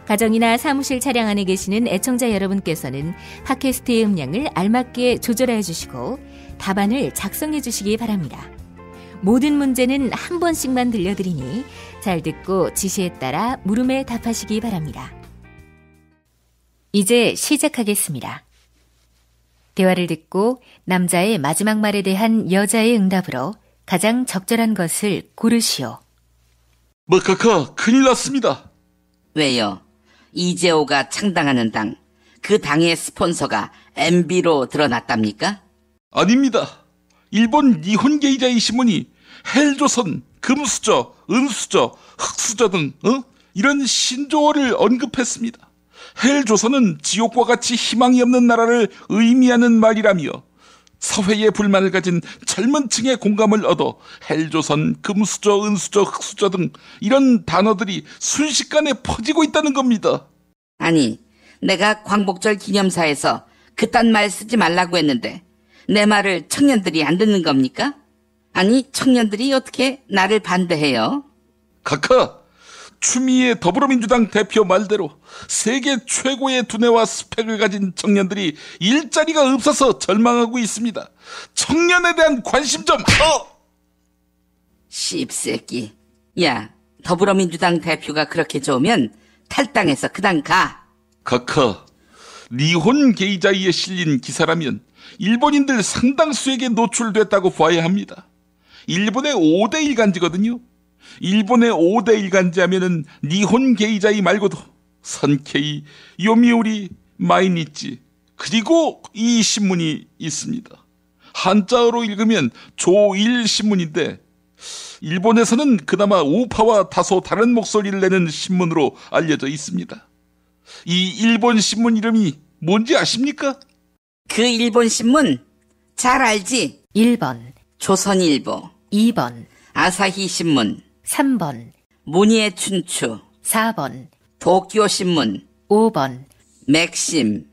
Speaker 1: 가정이나 사무실 차량 안에 계시는 애청자 여러분께서는 팟캐스트의 음량을 알맞게 조절해 주시고 답안을 작성해 주시기 바랍니다. 모든 문제는 한 번씩만 들려드리니 잘 듣고 지시에 따라 물음에 답하시기 바랍니다. 이제 시작하겠습니다. 대화를 듣고 남자의 마지막 말에 대한 여자의 응답으로 가장 적절한 것을 고르시오.
Speaker 7: 카카, 큰일 났습니다.
Speaker 8: 왜요? 이재호가 창당하는 당, 그 당의 스폰서가 MB로 드러났답니까?
Speaker 7: 아닙니다. 일본 니혼게이자이 신문이 헬조선, 금수저, 은수저, 흑수저 등 이런 신조어를 언급했습니다. 헬조선은 지옥과 같이 희망이 없는 나라를 의미하는 말이라며 사회의 불만을 가진 젊은 층의 공감을 얻어 헬조선, 금수저, 은수저, 흑수저 등 이런 단어들이 순식간에 퍼지고 있다는 겁니다.
Speaker 8: 아니, 내가 광복절 기념사에서 그딴 말 쓰지 말라고 했는데 내 말을 청년들이 안 듣는 겁니까? 아니, 청년들이 어떻게 나를 반대해요?
Speaker 7: 카카, 추미애 더불어민주당 대표 말대로 세계 최고의 두뇌와 스펙을 가진 청년들이 일자리가 없어서 절망하고 있습니다. 청년에 대한 관심 좀.
Speaker 8: 씹새끼. 야, 더불어민주당 대표가 그렇게 좋으면 탈당해서 그 당 가.
Speaker 7: 카카, 니혼 게이자이에 실린 기사라면 일본인들 상당수에게 노출됐다고 봐야 합니다. 일본의 5대 일간지거든요. 일본의 5대 일간지 하면은 니혼 게이자이 말고도 선케이, 요미우리, 마이니치, 그리고 이 신문이 있습니다. 한자어로 읽으면 조일신문인데 일본에서는 그나마 우파와 다소 다른 목소리를 내는 신문으로 알려져 있습니다. 이 일본 신문 이름이 뭔지 아십니까?
Speaker 8: 그 일본 신문 잘 알지?
Speaker 1: 1번
Speaker 8: 조선일보,
Speaker 1: 2번
Speaker 8: 아사히 신문,
Speaker 1: 3번
Speaker 8: 문예 춘추,
Speaker 1: 4번
Speaker 8: 도쿄 신문,
Speaker 1: 5번
Speaker 8: 맥심.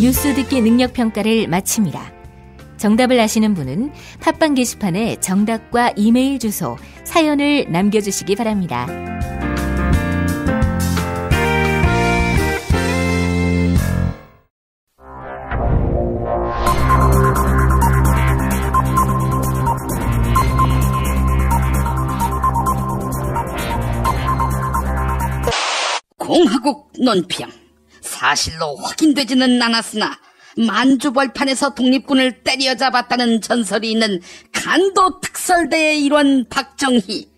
Speaker 1: 뉴스 듣기 능력평가를 마칩니다. 정답을 아시는 분은 팟빵 게시판에 정답과 이메일 주소, 사연을 남겨주시기 바랍니다.
Speaker 8: 공화국 논평. 사실로 확인되지는 않았으나 만주벌판에서 독립군을 때려잡았다는 전설이 있는 간도 특설대의 일원 박정희.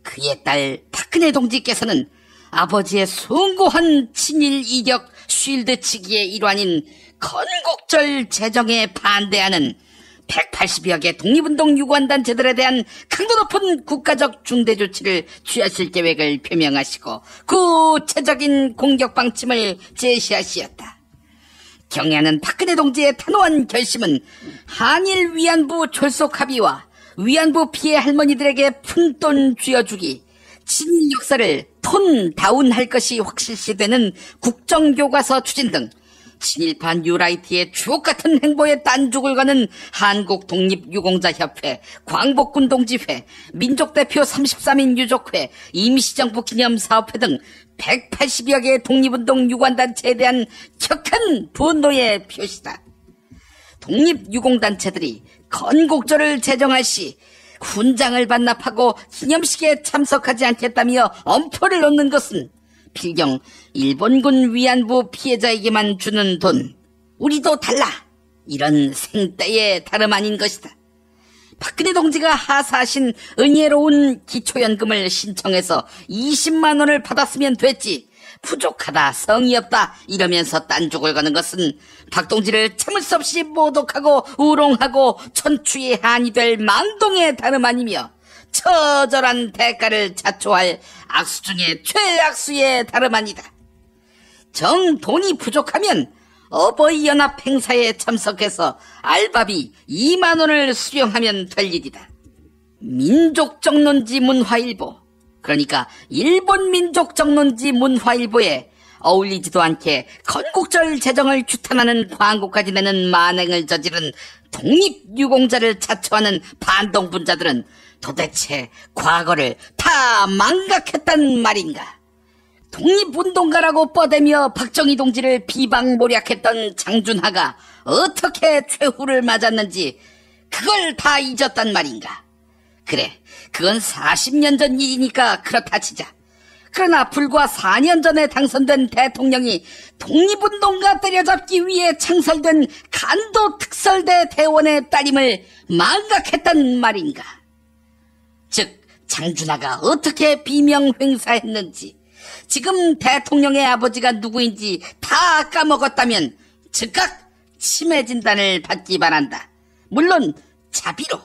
Speaker 8: 그의 딸 박근혜 동지께서는 아버지의 숭고한 친일 이격 쉴드 치기의 일환인 건국절 제정에 반대하는 180여 개 독립운동 유관단체들에 대한 강도 높은 국가적 중대 조치를 취하실 계획을 표명하시고 구체적인 공격 방침을 제시하시었다. 경애하는 박근혜 동지의 단호한 결심은 한일 위안부 졸속 합의와 위안부 피해 할머니들에게 푼돈 쥐어주기, 친일 역사를 톤 다운할 것이 확실시되는 국정교과서 추진 등 친일파 뉴라이트의 주옥같은 행보에 딴죽을 가는 한국독립유공자협회, 광복군동지회, 민족대표 33인 유족회, 임시정부 기념사업회 등 180여 개의 독립운동 유관단체에 대한 격한 분노의 표시다. 독립유공단체들이 건국절을 제정할 시 훈장을 반납하고 기념식에 참석하지 않겠다며 엄포를 놓는 것은 필경 일본군 위안부 피해자에게만 주는 돈, 우리도 달라, 이런 생떼의 다름 아닌 것이다. 박근혜 동지가 하사하신 은혜로운 기초연금을 신청해서 20만 원을 받았으면 됐지, 부족하다, 성의 없다 이러면서 딴죽을 거는 것은 박 동지를 참을 수 없이 모독하고 우롱하고 천추의 한이 될 만동의 다름 아니며 처절한 대가를 자초할 악수 중에 최악수의 다름 아니다. 정 돈이 부족하면 어버이연합 행사에 참석해서 알바비 2만 원을 수령하면 될 일이다. 민족정론지 문화일보, 그러니까 일본 민족정론지 문화일보에 어울리지도 않게 건국절 제정을 규탄하는 광고까지 내는 만행을 저지른 독립유공자를 자처하는 반동분자들은 도대체 과거를 다 망각했단 말인가? 독립운동가라고 뻗대며 박정희 동지를 비방모략했던 장준하가 어떻게 최후를 맞았는지 그걸 다 잊었단 말인가? 그래, 그건 40년 전 일이니까 그렇다 치자. 그러나 불과 4년 전에 당선된 대통령이 독립운동가 때려잡기 위해 창설된 간도 특설대 대원의 따림을 망각했단 말인가? 즉, 장준하가 어떻게 비명횡사했는지, 지금 대통령의 아버지가 누구인지 다 까먹었다면 즉각 치매 진단을 받기 바란다. 물론 자비로.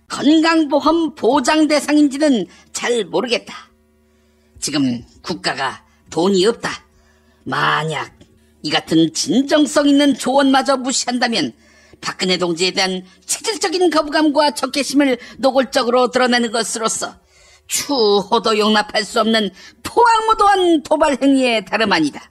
Speaker 8: 건강보험 보장 대상인지는 잘 모르겠다. 지금 국가가 돈이 없다. 만약 이 같은 진정성 있는 조언마저 무시한다면 박근혜 동지에 대한 체질적인 거부감과 적개심을 노골적으로 드러내는 것으로서 추호도 용납할 수 없는 포악무도한 도발 행위에 다름 아니다.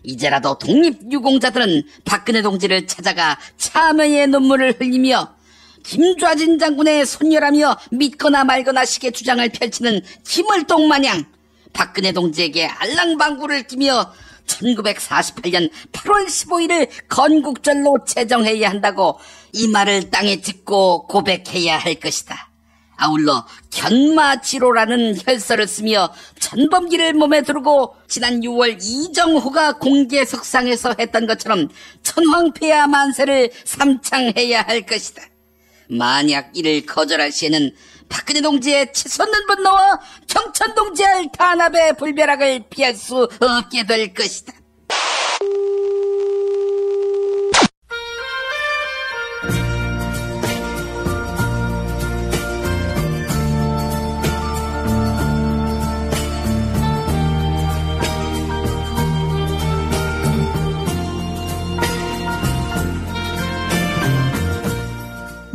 Speaker 8: 이제라도 독립유공자들은 박근혜 동지를 찾아가 참회의 눈물을 흘리며 김좌진 장군의 손녀라며 믿거나 말거나 식의 주장을 펼치는 김을동 마냥 박근혜 동지에게 알랑방구를 끼며 1948년 8월 15일을 건국절로 제정해야 한다고 이 말을 땅에 짚고 고백해야 할 것이다. 아울러 견마지로라는 혈서를 쓰며 전범기를 몸에 두르고 지난 6월 이정호가 공개석상에서 했던 것처럼 천황폐하 만세를 삼창해야 할 것이다. 만약 이를 거절할 시에는 박근혜 동지의 치솟는 분노와 경천 동지의 탄압의 불벼락을 피할 수 없게 될 것이다.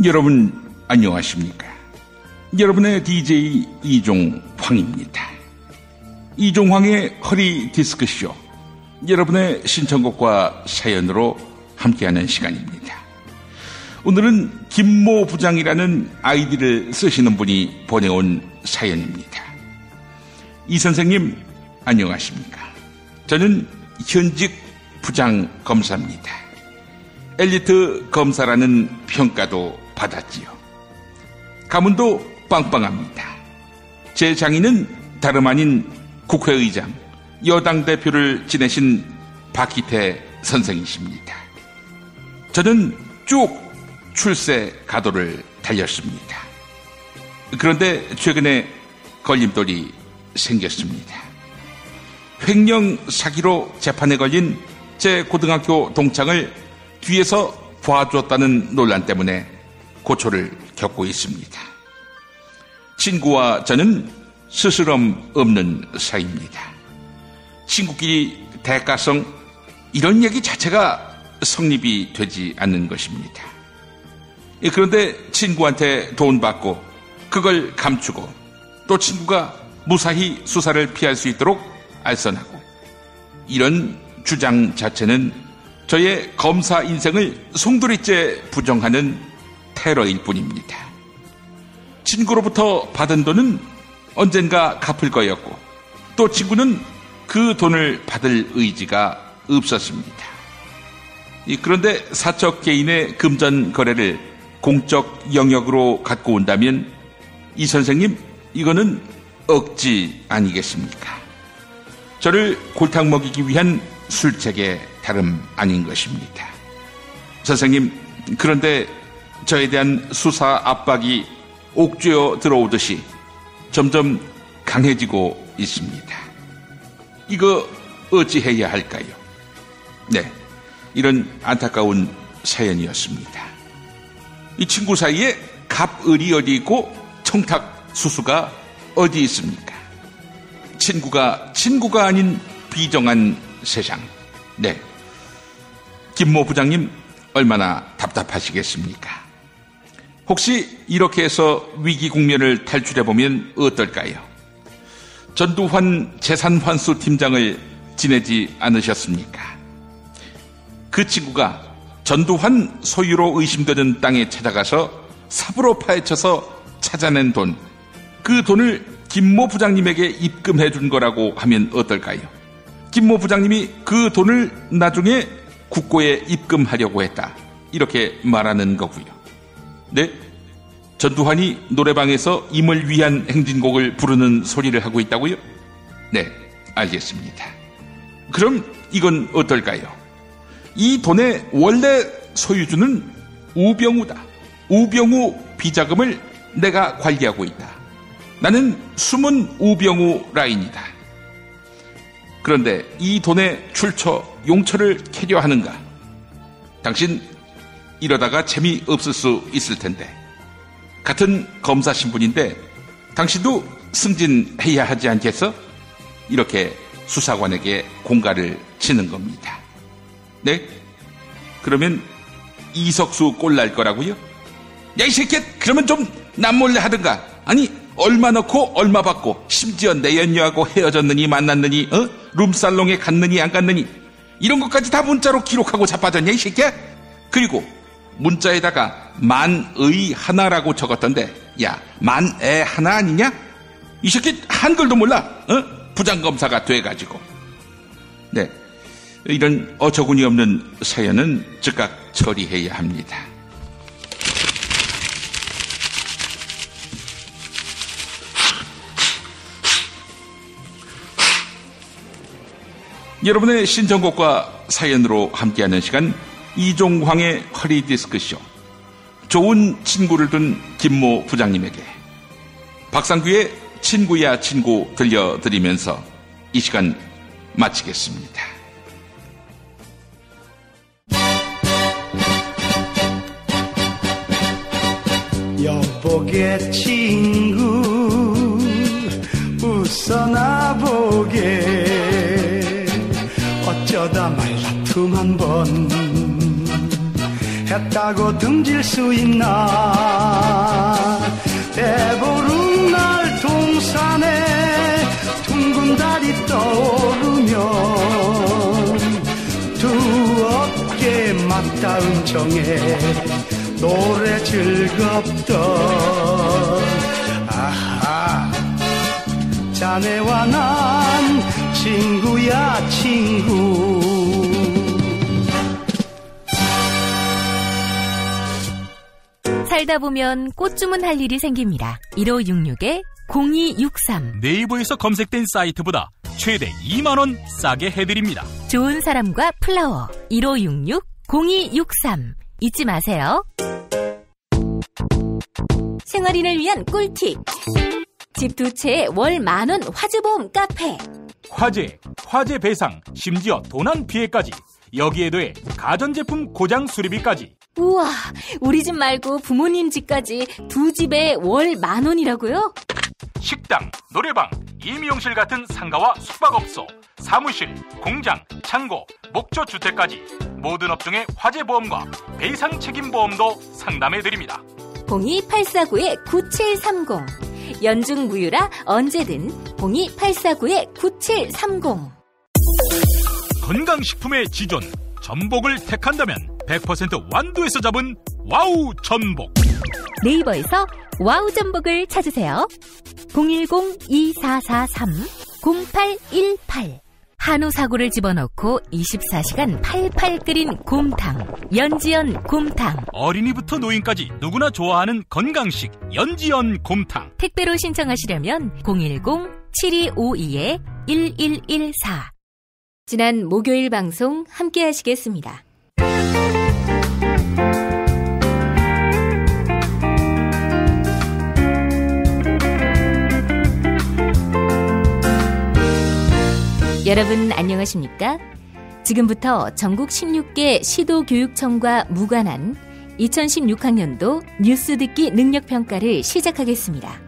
Speaker 7: 여러분 안녕하십니까? 여러분의 DJ 이종황입니다. 이종황의 허리 디스크쇼, 여러분의 신청곡과 사연으로 함께하는 시간입니다. 오늘은 김모 부장이라는 아이디를 쓰시는 분이 보내온 사연입니다. 이 선생님 안녕하십니까? 저는 현직 부장 검사입니다. 엘리트 검사라는 평가도 받았지요. 가문도 빵빵합니다. 제 장인은 다름 아닌 국회의장, 여당 대표를 지내신 박희태 선생이십니다. 저는 쭉 출세 가도를 달렸습니다. 그런데 최근에 걸림돌이 생겼습니다. 횡령 사기로 재판에 걸린 제 고등학교 동창을 뒤에서 봐줬다는 논란 때문에 고초를 겪고 있습니다. 친구와 저는 스스럼 없는 사이입니다. 친구끼리 대가성, 이런 얘기 자체가 성립이 되지 않는 것입니다. 그런데 친구한테 돈 받고 그걸 감추고
Speaker 9: 또 친구가 무사히 수사를 피할 수 있도록 알선하고, 이런 주장 자체는 저의 검사 인생을 송두리째 부정하는 테러일 뿐입니다. 친구로부터 받은 돈은 언젠가 갚을 거였고, 또 친구는 그 돈을 받을 의지가 없었습니다. 그런데 사적 개인의 금전 거래를 공적 영역으로 갖고 온다면 이 선생님, 이거는 억지 아니겠습니까? 저를 골탕 먹이기 위한 술책의 다름 아닌 것입니다. 선생님, 그런데 저에 대한 수사 압박이 옥죄어 들어오듯이 점점 강해지고 있습니다. 이거 어찌해야 할까요? 네, 이런 안타까운 사연이었습니다. 이 친구 사이에 갑을이 어디 있고 청탁수수가 어디 있습니까? 친구가 아닌 비정한 세상. 네, 김모 부장님 얼마나 답답하시겠습니까? 혹시 이렇게 해서 위기 국면을 탈출해보면 어떨까요? 전두환 재산환수 팀장을 지내지 않으셨습니까? 그 친구가 전두환 소유로 의심되는 땅에 찾아가서 삽으로 파헤쳐서 찾아낸 돈, 그 돈을 김모 부장님에게 입금해 준 거라고 하면 어떨까요? 김모 부장님이 그 돈을 나중에 국고에 입금하려고 했다, 이렇게 말하는 거고요. 네? 전두환이 노래방에서 임을 위한 행진곡을 부르는 소리를 하고 있다고요? 네, 알겠습니다. 그럼 이건 어떨까요? 이 돈의 원래 소유주는 우병우다. 우병우 비자금을 내가 관리하고 있다. 나는 숨은 우병우 라인이다. 그런데 이 돈의 출처, 용처를 캐려 하는가? 당신 이러다가 재미없을 수 있을 텐데, 같은 검사 신분인데 당신도 승진해야 하지 않겠어? 이렇게 수사관에게 공갈을 치는 겁니다. 네? 그러면 이석수 꼴 날 거라고요? 야, 이 새끼, 그러면 좀 남몰래 하든가. 아니, 얼마 넣고 얼마 받고, 심지어 내연녀하고 헤어졌느니 만났느니, 룸살롱에 갔느니 안 갔느니, 이런 것까지 다 문자로 기록하고 자빠졌냐, 이 새끼야? 그리고 문자에다가 만의 하나라고 적었던데, 야, 만애 하나 아니냐? 이 새끼 한글도 몰라. 부장검사가 돼가지고. 네, 이런 어처구니 없는 사연은 즉각 처리해야 합니다. 여러분의 신청곡과 사연으로 함께하는 시간, 이종황의 허리디스크쇼. 좋은 친구를 둔 김모 부장님에게 박상규의 친구야 친구 들려드리면서 이 시간 마치겠습니다.
Speaker 15: 여보게 친구 웃어나 보게, 어쩌다 말다툼 한번 했다고 등질 수 있나. 대보름 날 동산에 둥근 달이 떠오르면 두 어깨 맞닿은 정에 노래 즐겁던, 아하, 자네와 난 친구야 친구.
Speaker 1: 살다 보면 꽃 주문할 일이 생깁니다. 1566-0263.
Speaker 6: 네이버에서 검색된 사이트보다 최대 2만원 싸게 해드립니다.
Speaker 1: 좋은 사람과 플라워. 1566-0263. 잊지 마세요. 생활인을 위한 꿀팁. 집 두 채에 월 10,000원 화재보험 카페.
Speaker 6: 화재 배상, 심지어 도난 피해까지. 여기에 더해 가전제품 고장 수리비까지.
Speaker 1: 우와, 우리 집 말고 부모님 집까지 두 집에 월 10,000원이라고요?
Speaker 6: 식당, 노래방, 임용실 같은 상가와 숙박업소, 사무실, 공장, 창고, 목조주택까지 모든 업종의 화재보험과 배상 책임보험도 상담해드립니다.
Speaker 1: 02849-9730 연중 무휴라 언제든 02849-9730.
Speaker 6: 건강식품의 지존 전복을 택한다면 100% 완도에서 잡은 와우 전복.
Speaker 13: 네이버에서 와우 전복을 찾으세요. 010-2443-0818.
Speaker 1: 한우 사고를 집어넣고 24시간 팔팔 끓인 곰탕, 연지연 곰탕.
Speaker 6: 어린이부터 노인까지 누구나 좋아하는 건강식 연지연 곰탕.
Speaker 1: 택배로 신청하시려면 010-7252-1114. 지난 목요일 방송 함께 하시겠습니다. 여러분 안녕하십니까? 지금부터 전국 16개 시도교육청과 무관한 2016학년도 뉴스 듣기 능력평가를 시작하겠습니다.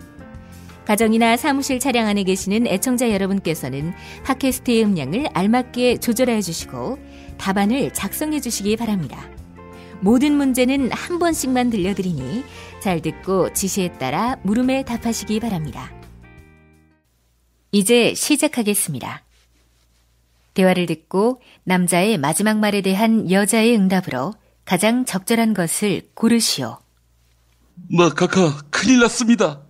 Speaker 1: 가정이나 사무실 차량 안에 계시는 애청자 여러분께서는 팟캐스트의 음량을 알맞게 조절해 주시고 답안을 작성해 주시기 바랍니다. 모든 문제는 한 번씩만 들려드리니 잘 듣고 지시에 따라 물음에 답하시기 바랍니다. 이제 시작하겠습니다. 대화를 듣고 남자의 마지막 말에 대한 여자의 응답으로 가장 적절한 것을 고르시오.
Speaker 7: 카카, 큰일 났습니다.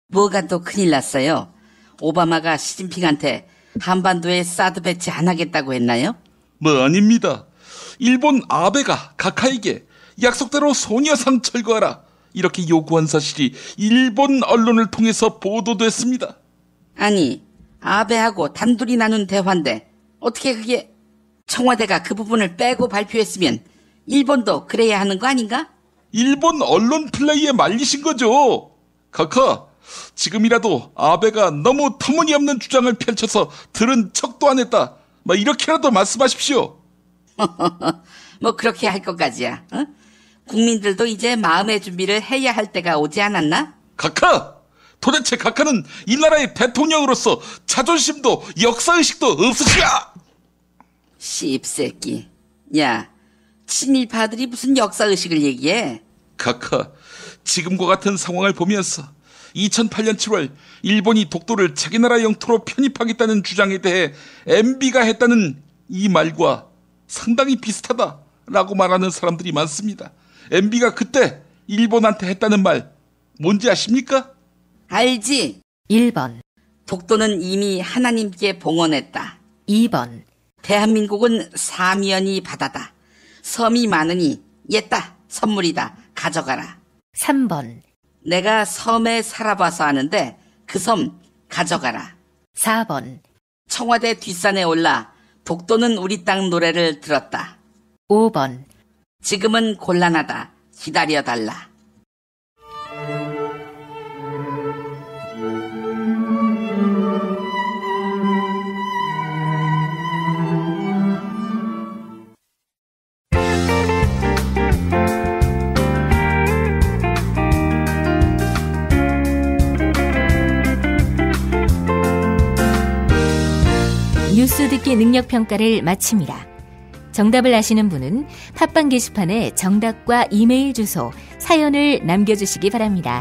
Speaker 8: 뭐가 또 큰일 났어요? 오바마가 시진핑한테 한반도에 사드 배치 안 하겠다고 했나요?
Speaker 7: 아닙니다. 일본 아베가 카카에게 약속대로 소녀상 철거하라 이렇게 요구한 사실이 일본 언론을 통해서 보도됐습니다.
Speaker 8: 아니, 아베하고 단둘이 나눈 대화인데 어떻게 그게 청와대가 그 부분을 빼고 발표했으면 일본도 그래야 하는 거 아닌가?
Speaker 7: 일본 언론 플레이에 말리신 거죠. 카카, 지금이라도 아베가 너무 터무니없는 주장을 펼쳐서 들은 척도 안 했다. 이렇게라도 말씀하십시오.
Speaker 8: 뭐 그렇게 할 것까지야. 어? 국민들도 이제 마음의 준비를 해야 할 때가 오지 않았나?
Speaker 7: 카카! 도대체 카카는 이 나라의 대통령으로서 자존심도 역사의식도 없으시야!
Speaker 8: 씹새끼. 야, 친일파들이 무슨 역사의식을 얘기해?
Speaker 7: 카카, 지금과 같은 상황을 보면서 2008년 7월 일본이 독도를 자기 나라 영토로 편입하겠다는 주장에 대해 MB가 했다는 이 말과 상당히 비슷하다라고 말하는 사람들이 많습니다. MB가 그때 일본한테 했다는 말 뭔지 아십니까?
Speaker 8: 알지.
Speaker 1: 1번.
Speaker 8: 독도는 이미 하나님께 봉헌했다.
Speaker 1: 2번.
Speaker 8: 대한민국은 사면이 바다다. 섬이 많으니 옛다. 선물이다. 가져가라.
Speaker 1: 3번.
Speaker 8: 내가 섬에 살아봐서 아는데 그 섬 가져가라.
Speaker 1: 4번.
Speaker 8: 청와대 뒷산에 올라 독도는 우리 땅 노래를 들었다.
Speaker 1: 5번.
Speaker 8: 지금은 곤란하다. 기다려달라.
Speaker 1: 뉴스 듣기 능력평가를 마칩니다. 정답을 아시는 분은 팟빵 게시판에 정답과 이메일 주소, 사연을 남겨주시기 바랍니다.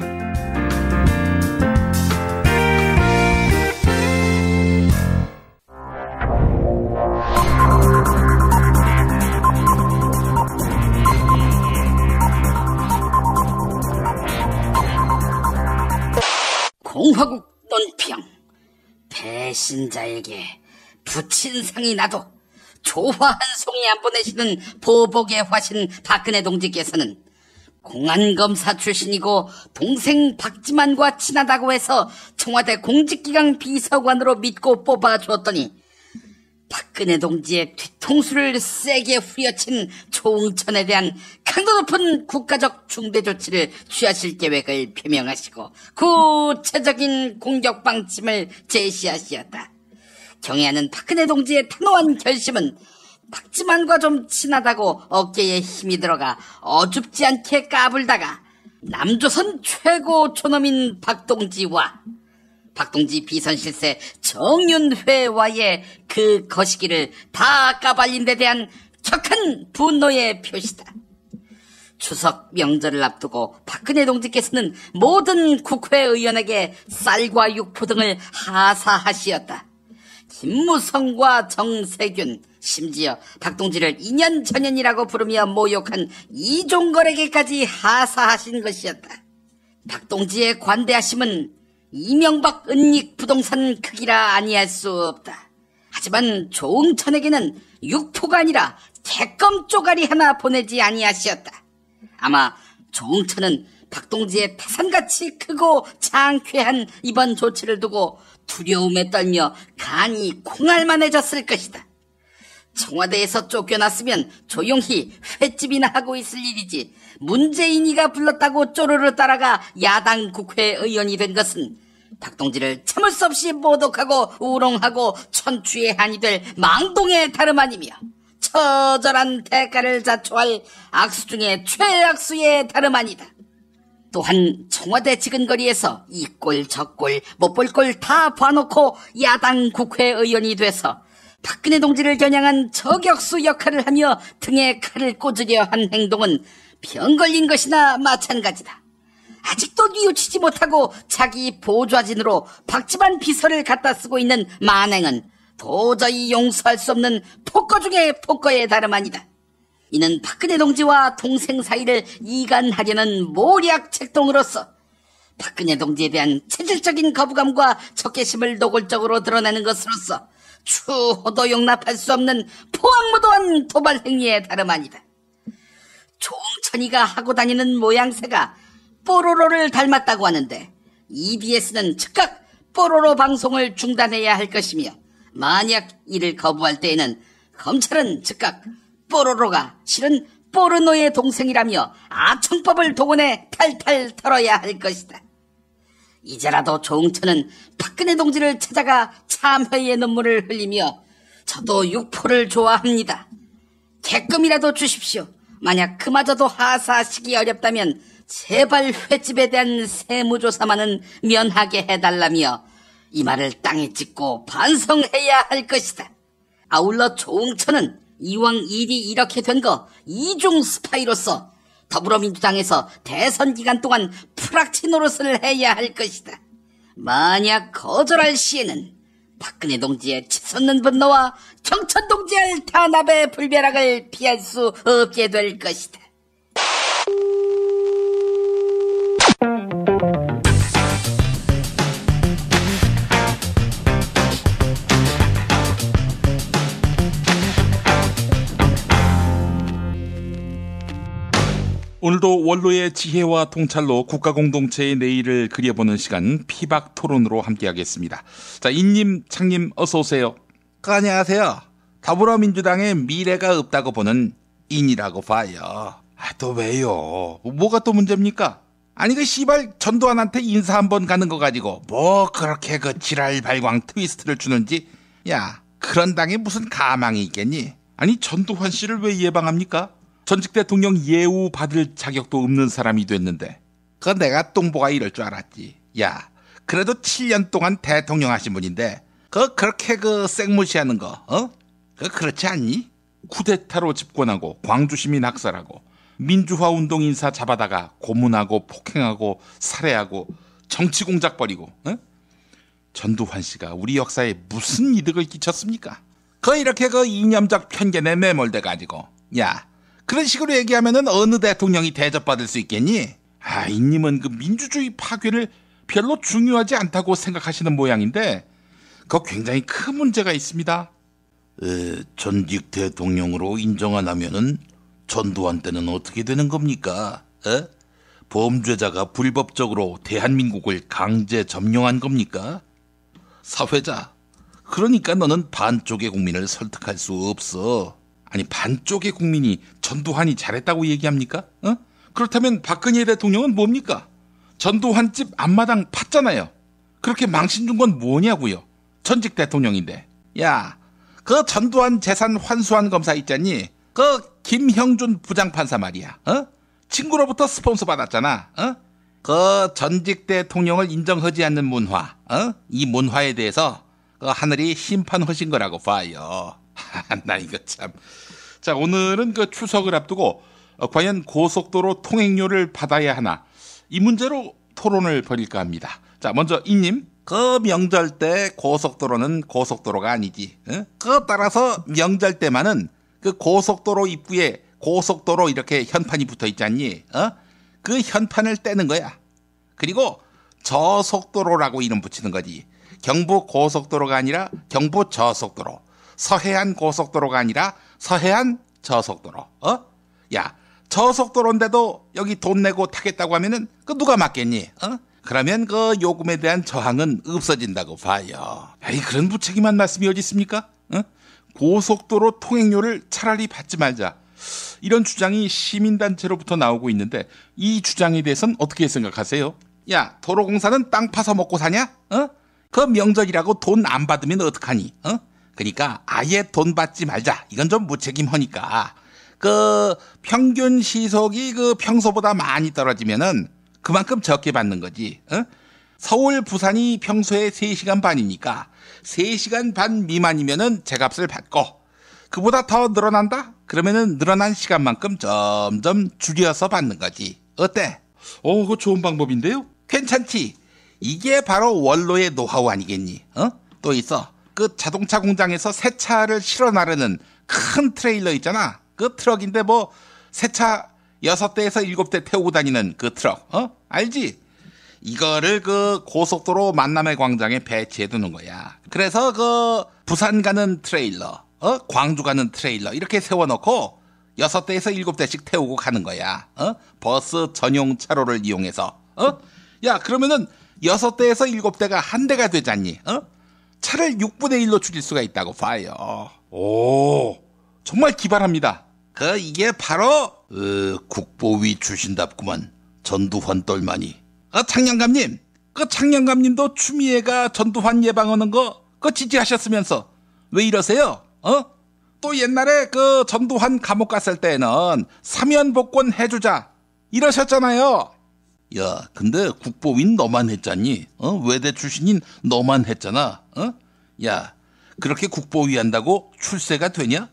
Speaker 8: 공화국 논평. 배신자에게 부친 상이 나도 조화 한 송이 안 보내시는 보복의 화신 박근혜 동지께서는 공안검사 출신이고 동생 박지만과 친하다고 해서 청와대 공직기강 비서관으로 믿고 뽑아주었더니 박근혜 동지의 뒤통수를 세게 후려친 조응천에 대한 강도 높은 국가적 중대 조치를 취하실 계획을 표명하시고 구체적인 공격 방침을 제시하시었다. 경애하는 박근혜 동지의 단호한 결심은 박지만과 좀 친하다고 어깨에 힘이 들어가 어줍지 않게 까불다가 남조선 최고 존엄인 박동지와 박동지 비선실세 정윤회와의 그 거시기를 다 까발린 데 대한 격한 분노의 표시다. 추석 명절을 앞두고 박근혜 동지께서는 모든 국회의원에게 쌀과 육포 등을 하사하시었다. 김무성과 정세균, 심지어 박동지를 인연전연이라고 부르며 모욕한 이종걸에게까지 하사하신 것이었다. 박동지의 관대하심은 이명박 은닉 부동산 크기라 아니할 수 없다. 하지만 조응천에게는 육포가 아니라 개껌 쪼가리 하나 보내지 아니하시었다. 아마 조응천은 박동지의 태산같이 크고 장쾌한 이번 조치를 두고 두려움에 떨며 간이 콩알만해졌을 것이다. 청와대에서 쫓겨났으면 조용히 횟집이나 하고 있을 일이지, 문재인이가 불렀다고 쪼르르 따라가 야당 국회의원이 된 것은 박동지를 참을 수 없이 모독하고 우롱하고 천추의 한이 될 망동의 다름 아니며 처절한 대가를 자초할 악수 중에 최악수의 다름 아니다. 또한 청와대 지근거리에서 이 꼴 저 꼴 못 볼 꼴 다 봐놓고 야당 국회의원이 돼서 박근혜 동지를 겨냥한 저격수 역할을 하며 등에 칼을 꽂으려 한 행동은 병 걸린 것이나 마찬가지다. 아직도 뉘우치지 못하고 자기 보좌진으로 박지만 비서를 갖다 쓰고 있는 만행은 도저히 용서할 수 없는 폭거 중의 폭거의 다름 아니다. 이는 박근혜 동지와 동생 사이를 이간하려는 모략 책동으로서 박근혜 동지에 대한 체질적인 거부감과 적개심을 노골적으로 드러내는 것으로서 추호도 용납할 수 없는 포악무도한 도발 행위의 다름 아니다. 조응천이가 하고 다니는 모양새가 뽀로로를 닮았다고 하는데 EBS는 즉각 뽀로로 방송을 중단해야 할 것이며, 만약 이를 거부할 때에는 검찰은 즉각 뽀로로가 실은 포르노의 동생이라며 아청법을 동원해 탈탈 털어야 할 것이다. 이제라도 조응천은 박근혜 동지를 찾아가 참회의 눈물을 흘리며 저도 육포를 좋아합니다. 개껌이라도 주십시오. 만약 그마저도 하사하시기 어렵다면 제발 횟집에 대한 세무조사만은 면하게 해달라며 이 말을 땅에 찍고 반성해야 할 것이다. 아울러 조응천은 이왕 일이 이렇게 된 거 이중 스파이로서 더불어민주당에서 대선 기간 동안 프락치 노릇을 해야 할 것이다. 만약 거절할 시에는 박근혜 동지의 치솟는 분노와 정천 동지의 탄압의 불벼락을 피할 수 없게 될 것이다.
Speaker 7: 오늘도 원로의 지혜와 통찰로 국가공동체의 내일을 그려보는 시간 피박토론으로 함께하겠습니다. 자, 인님, 창님 어서 오세요.
Speaker 9: 안녕하세요. 더불어민주당의 미래가 없다고 보는 인이라고 봐요.
Speaker 7: 또 왜요? 뭐가 또 문제입니까?
Speaker 9: 아니 그 씨발 전두환한테 인사 한번 가는 거 가지고 뭐 그렇게 그 지랄 발광 트위스트를 주는지. 야, 그런 당에 무슨 가망이 있겠니?
Speaker 7: 아니 전두환 씨를 왜 예방합니까? 전직 대통령 예우 받을 자격도 없는 사람이 됐는데.
Speaker 9: 그건 내가 똥보가 이럴 줄 알았지. 야, 그래도 7년 동안 대통령 하신 분인데 그렇게 생무시하는 거 그렇지 않니?
Speaker 7: 쿠데타로 집권하고 광주 시민 학살하고 민주화 운동 인사 잡아다가 고문하고 폭행하고 살해하고 정치 공작 벌이고. 전두환 씨가 우리 역사에 무슨 이득을 끼쳤습니까?
Speaker 9: 이렇게 이념적 편견에 매몰돼 가지고, 야, 그런 식으로 얘기하면은 어느 대통령이 대접받을 수 있겠니?
Speaker 7: 이님은 민주주의 파괴를 별로 중요하지 않다고 생각하시는 모양인데 그거 굉장히 큰 문제가 있습니다.
Speaker 14: 전직 대통령으로 인정 안 하면은 전두환 때는 어떻게 되는 겁니까? 범죄자가 불법적으로 대한민국을 강제 점령한 겁니까? 사회자, 그러니까 너는 반쪽의 국민을 설득할 수 없어.
Speaker 7: 아니 반쪽의 국민이 전두환이 잘했다고 얘기합니까? 그렇다면 박근혜 대통령은 뭡니까? 전두환집 앞마당 팠잖아요. 그렇게 망신 준 건 뭐냐고요? 전직 대통령인데.
Speaker 9: 야, 전두환 재산 환수한 검사 있잖니? 김형준 부장판사 말이야. 친구로부터 스폰서 받았잖아. 전직 대통령을 인정하지 않는 문화. 이 문화에 대해서 하늘이 심판하신 거라고 봐요.
Speaker 7: 나 이거 참. 자, 오늘은 추석을 앞두고
Speaker 9: 과연 고속도로 통행료를 받아야 하나? 이 문제로 토론을 벌일까 합니다. 자, 먼저 이님. 그 명절 때 고속도로는 고속도로가 아니지. 그 따라서 명절 때만은 그 고속도로 입구에 고속도로 이렇게 현판이 붙어 있지 않니? 그 현판을 떼는 거야. 그리고 저속도로라고 이름 붙이는 거지. 경부 고속도로가 아니라 경부 저속도로. 서해안 고속도로가 아니라 서해안 저속도로. 야, 저속도로인데도 여기 돈 내고 타겠다고 하면은 그 누가 맞겠니? 그러면 그 요금에 대한 저항은 없어진다고 봐요. 에이, 그런 무책임한 말씀이 어디 있습니까? 고속도로 통행료를 차라리 받지 말자. 이런 주장이 시민단체로부터 나오고 있는데 이 주장에 대해서는 어떻게 생각하세요? 야, 도로공사는 땅 파서 먹고 사냐? 그 명절이라고 돈 안 받으면 어떡하니? 그러니까 아예 돈 받지 말자. 이건 좀 무책임하니까. 그 평균 시속이 그 평소보다 많이 떨어지면은 그만큼 적게 받는 거지. 서울, 부산이 평소에 3시간 반이니까 3시간 반 미만이면은 제값을 받고 그보다 더 늘어난다? 그러면은 늘어난 시간만큼 점점 줄여서 받는 거지. 어때? 그거 좋은 방법인데요? 괜찮지? 이게 바로 원로의 노하우 아니겠니? 또 있어. 그 자동차 공장에서 새 차를 실어 나르는 큰 트레일러 있잖아. 그 트럭인데 뭐 새 차 6대에서 7대 태우고 다니는 그 트럭. 알지? 이거를 그 고속도로 만남의 광장에 배치해 두는 거야. 그래서 그 부산 가는 트레일러, 광주 가는 트레일러 이렇게 세워놓고 6대에서 7대씩 태우고 가는 거야. 버스 전용 차로를 이용해서. 야, 그러면은 6대에서 7대가 한 대가 되잖니. 차를 6분의 1로 줄일 수가 있다고 봐요. 오, 정말 기발합니다. 이게 바로 국보위 출신답구만. 전두환 똘마니. 창녕감님, 창녕감님도 추미애가 전두환 예방하는 거 지지하셨으면서 왜 이러세요? 또 옛날에 그 전두환 감옥 갔을 때는 사면복권 해주자 이러셨잖아요. 야, 근데 국보위는 너만 했잖니? 외대 출신인 너만 했잖아. 야, 그렇게 국보위 한다고 출세가 되냐?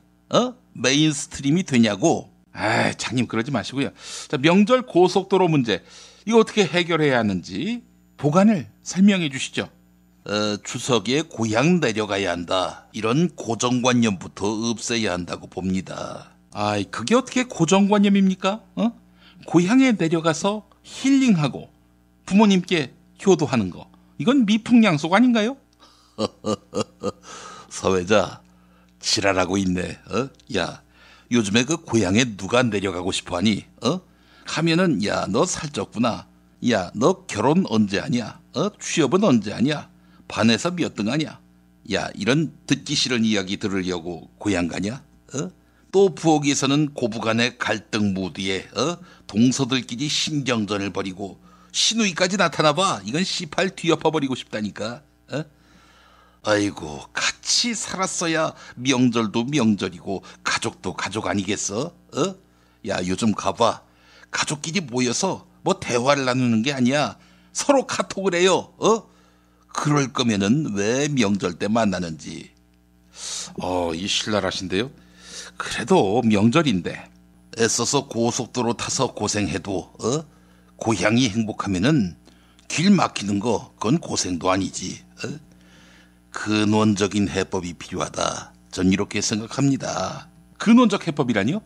Speaker 9: 메인스트림이 되냐고? 아, 장님 그러지 마시고요. 자, 명절 고속도로 문제 이거 어떻게 해결해야 하는지 보관을 설명해 주시죠. 추석에 고향 내려가야 한다. 이런 고정관념부터 없애야 한다고 봅니다. 아, 그게 어떻게 고정관념입니까? 고향에 내려가서 힐링하고 부모님께 효도하는 거. 이건 미풍양속 아닌가요? 서회자, 지랄하고 있네. 야, 요즘에 그 고향에 누가 내려가고 싶어하니? 가면은 야, 너 살쪘구나. 야, 너 결혼 언제 하냐? 취업은 언제 하냐? 반에서 몇 등 하냐? 야, 이런 듣기 싫은 이야기 들으려고 고향 가냐? 또 부엌에서는 고부간의 갈등 무드에 동서들끼리 신경전을 벌이고 시누이까지 나타나봐. 이건 씨팔 뒤엎어버리고 싶다니까. 아이고, 같이 살았어야 명절도 명절이고 가족도 가족 아니겠어? 야, 요즘 가봐. 가족끼리 모여서 뭐 대화를 나누는 게 아니야. 서로 카톡을 해요. 그럴 거면은 왜 명절 때 만나는지. 이 신랄하신데요? 그래도 명절인데 애써서 고속도로 타서 고생해도 고향이 행복하면은 길 막히는 거 그건 고생도 아니지. 근원적인 해법이 필요하다. 전 이렇게 생각합니다. 근원적 해법이라니요?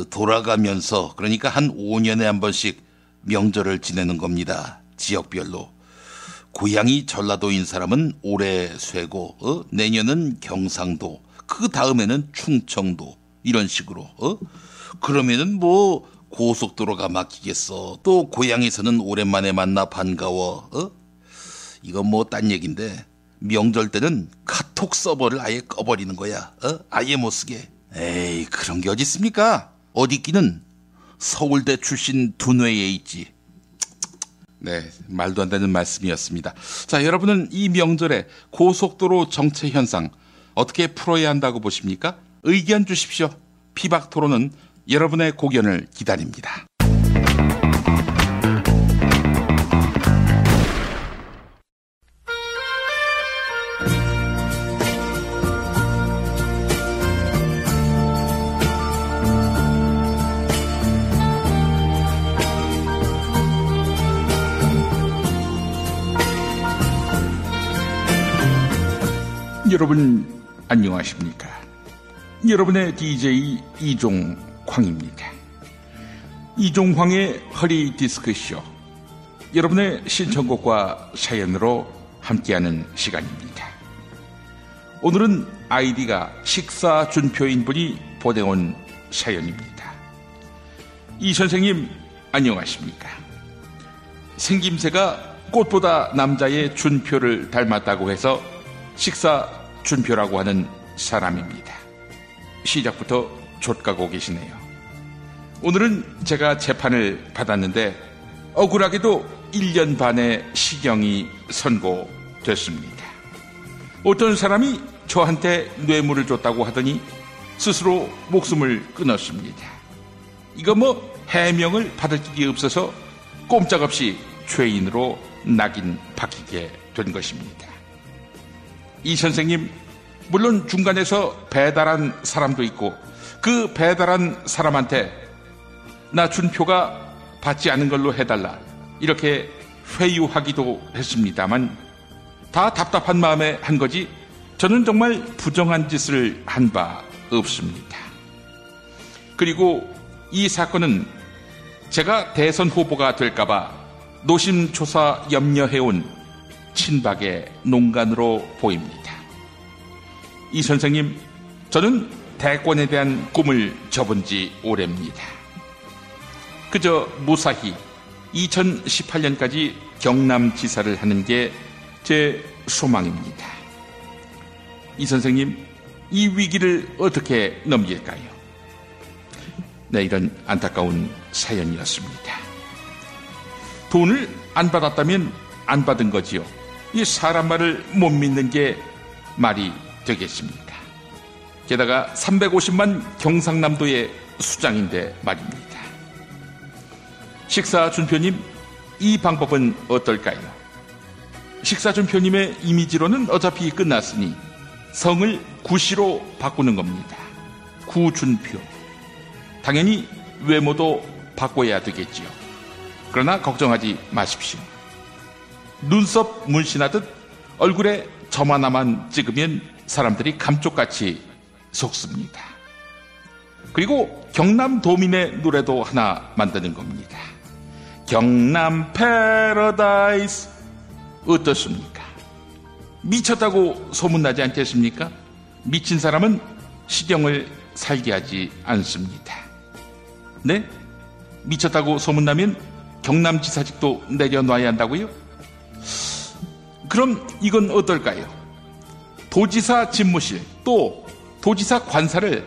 Speaker 9: 돌아가면서 그러니까 한 5년에 한 번씩 명절을 지내는 겁니다. 지역별로. 고향이 전라도인 사람은 올해 쇠고 내년은 경상도, 그 다음에는 충청도 이런 식으로. 그러면은 뭐 고속도로가 막히겠어. 또 고향에서는 오랜만에 만나 반가워. 이건 뭐 딴 얘긴데 명절 때는 카톡 서버를 아예 꺼버리는 거야. 아예 못 쓰게. 에이, 그런 게 어디 있습니까? 어디 있기는 서울대 출신 두뇌에 있지. 네, 말도 안 되는 말씀이었습니다. 자, 여러분은 이 명절에 고속도로 정체 현상 어떻게 풀어야 한다고 보십니까? 의견 주십시오. 피박 토론은 여러분의 고견을 기다립니다.
Speaker 7: 여러분 안녕하십니까? 여러분의 DJ 이종황입니다. 이종황의 허리 디스크쇼, 여러분의 신청곡과 사연으로 함께하는 시간입니다. 오늘은 아이디가 식사준표인 분이 보내온 사연입니다. 이 선생님 안녕하십니까? 생김새가 꽃보다 남자의 준표를 닮았다고 해서 식사준표라고 하는 사람입니다. 시작부터 좆가고 계시네요. 오늘은 제가 재판을 받았는데 억울하게도 1년 반의 실형이 선고됐습니다. 어떤 사람이 저한테 뇌물을 줬다고 하더니 스스로 목숨을 끊었습니다. 이거 해명을 받을 길이 없어서 꼼짝없이 죄인으로 낙인 박히게 된 것입니다. 이 선생님, 물론 중간에서 배달한 사람도 있고 그 배달한 사람한테 나 준표가 받지 않은 걸로 해달라 이렇게 회유하기도 했습니다만 다 답답한 마음에 한 거지 저는 정말 부정한 짓을 한 바 없습니다. 그리고 이 사건은 제가 대선 후보가 될까봐 노심초사 염려해온 친박의 농간으로 보입니다. 이 선생님, 저는 대권에 대한 꿈을 접은 지 오래입니다. 그저 무사히 2018년까지 경남지사를 하는 게 제 소망입니다. 이 선생님, 이 위기를 어떻게 넘길까요? 네, 이런 안타까운 사연이었습니다. 돈을 안 받았다면 안 받은 거지요. 이 사람 말을 못 믿는 게 말이 되겠습니까? 게다가 350만 경상남도의 수장인데 말입니다. 식사준표님, 이 방법은 어떨까요? 식사준표님의 이미지로는 어차피 끝났으니 성을 구씨로 바꾸는 겁니다. 구준표. 당연히 외모도 바꿔야 되겠지요. 그러나 걱정하지 마십시오. 눈썹 문신하듯 얼굴에 점 하나만 찍으면 사람들이 감쪽같이 속습니다. 그리고 경남도민의 노래도 하나 만드는 겁니다. 경남 패러다이스 어떻습니까? 미쳤다고 소문나지 않겠습니까? 미친 사람은 실형을 살게 하지 않습니다. 네? 미쳤다고 소문나면 경남지사직도 내려놔야 한다고요? 그럼 이건 어떨까요? 도지사 집무실 또 도지사 관사를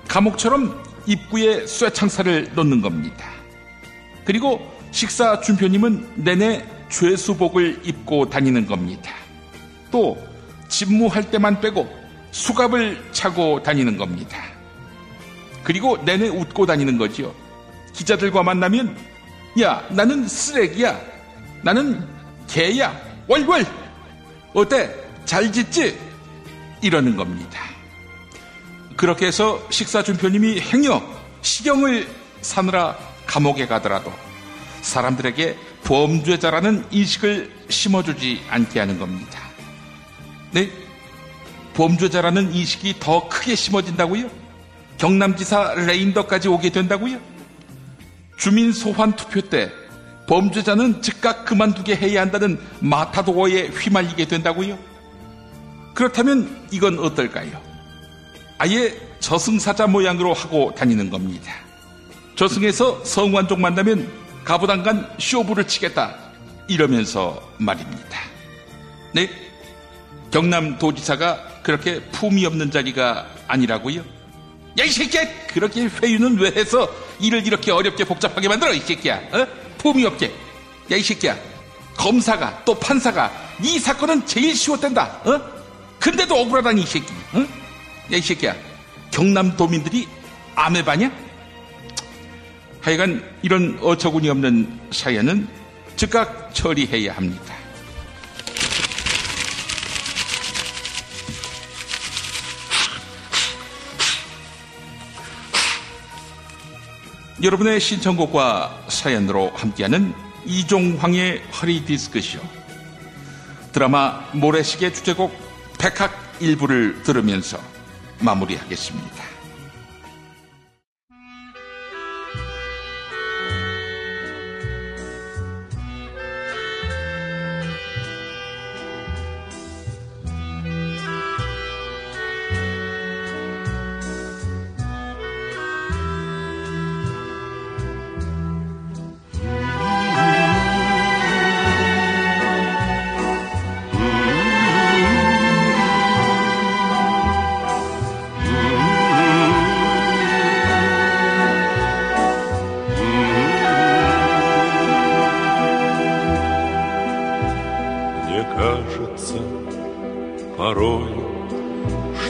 Speaker 7: 감옥처럼 입구에 쇠창살을 놓는 겁니다. 그리고 식사준표님은 내내 죄수복을 입고 다니는 겁니다. 또 집무할 때만 빼고 수갑을 차고 다니는 겁니다. 그리고 내내 웃고 다니는 거지요. 기자들과 만나면 야, 나는 쓰레기야, 나는 개야, 월월 어때? 잘 짓지? 이러는 겁니다. 그렇게 해서 식사준표님이 행여 실형을 사느라 감옥에 가더라도 사람들에게 범죄자라는 인식을 심어주지 않게 하는 겁니다. 네? 범죄자라는 인식이 더 크게 심어진다고요? 경남지사 레인더까지 오게 된다고요? 주민 소환 투표 때 범죄자는 즉각 그만두게 해야 한다는 마타도어에 휘말리게 된다고요? 그렇다면 이건 어떨까요? 아예 저승사자 모양으로 하고 다니는 겁니다. 저승에서 성완종 만나면 가부당간 쇼부를 치겠다 이러면서 말입니다. 네? 경남도지사가 그렇게 품이 없는 자리가 아니라고요? 야, 이 새끼야! 그렇게 회유는 왜 해서 일을 이렇게 어렵게 복잡하게 만들어, 이 새끼야? 어? 품이 없게. 야, 이 새끼야. 검사가 또 판사가 이 사건은 제일 쉬웠단다. 어? 근데도 억울하다니, 이 새끼. 어? 야, 이 새끼야. 경남도민들이 아메바냐? 하여간 이런 어처구니 없는 사연은 즉각 처리해야 합니다. 여러분의 신청곡과 사연으로 함께하는 이종황의 허리디스크쇼. 드라마 모래시계 주제곡 백학
Speaker 9: 일부를 들으면서 마무리하겠습니다.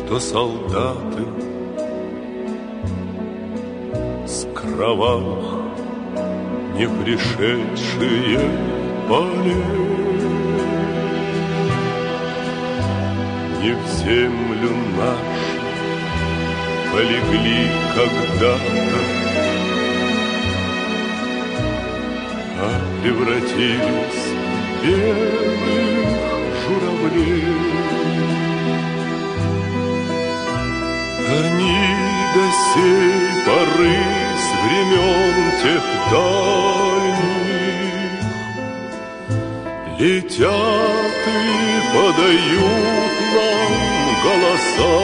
Speaker 16: Что солдаты с кровавых не пришедшие полей не в землю нашу полегли когда-то, а превратились в белых журавлей. Они до сей поры с времен тех дальних летят и подают нам голоса.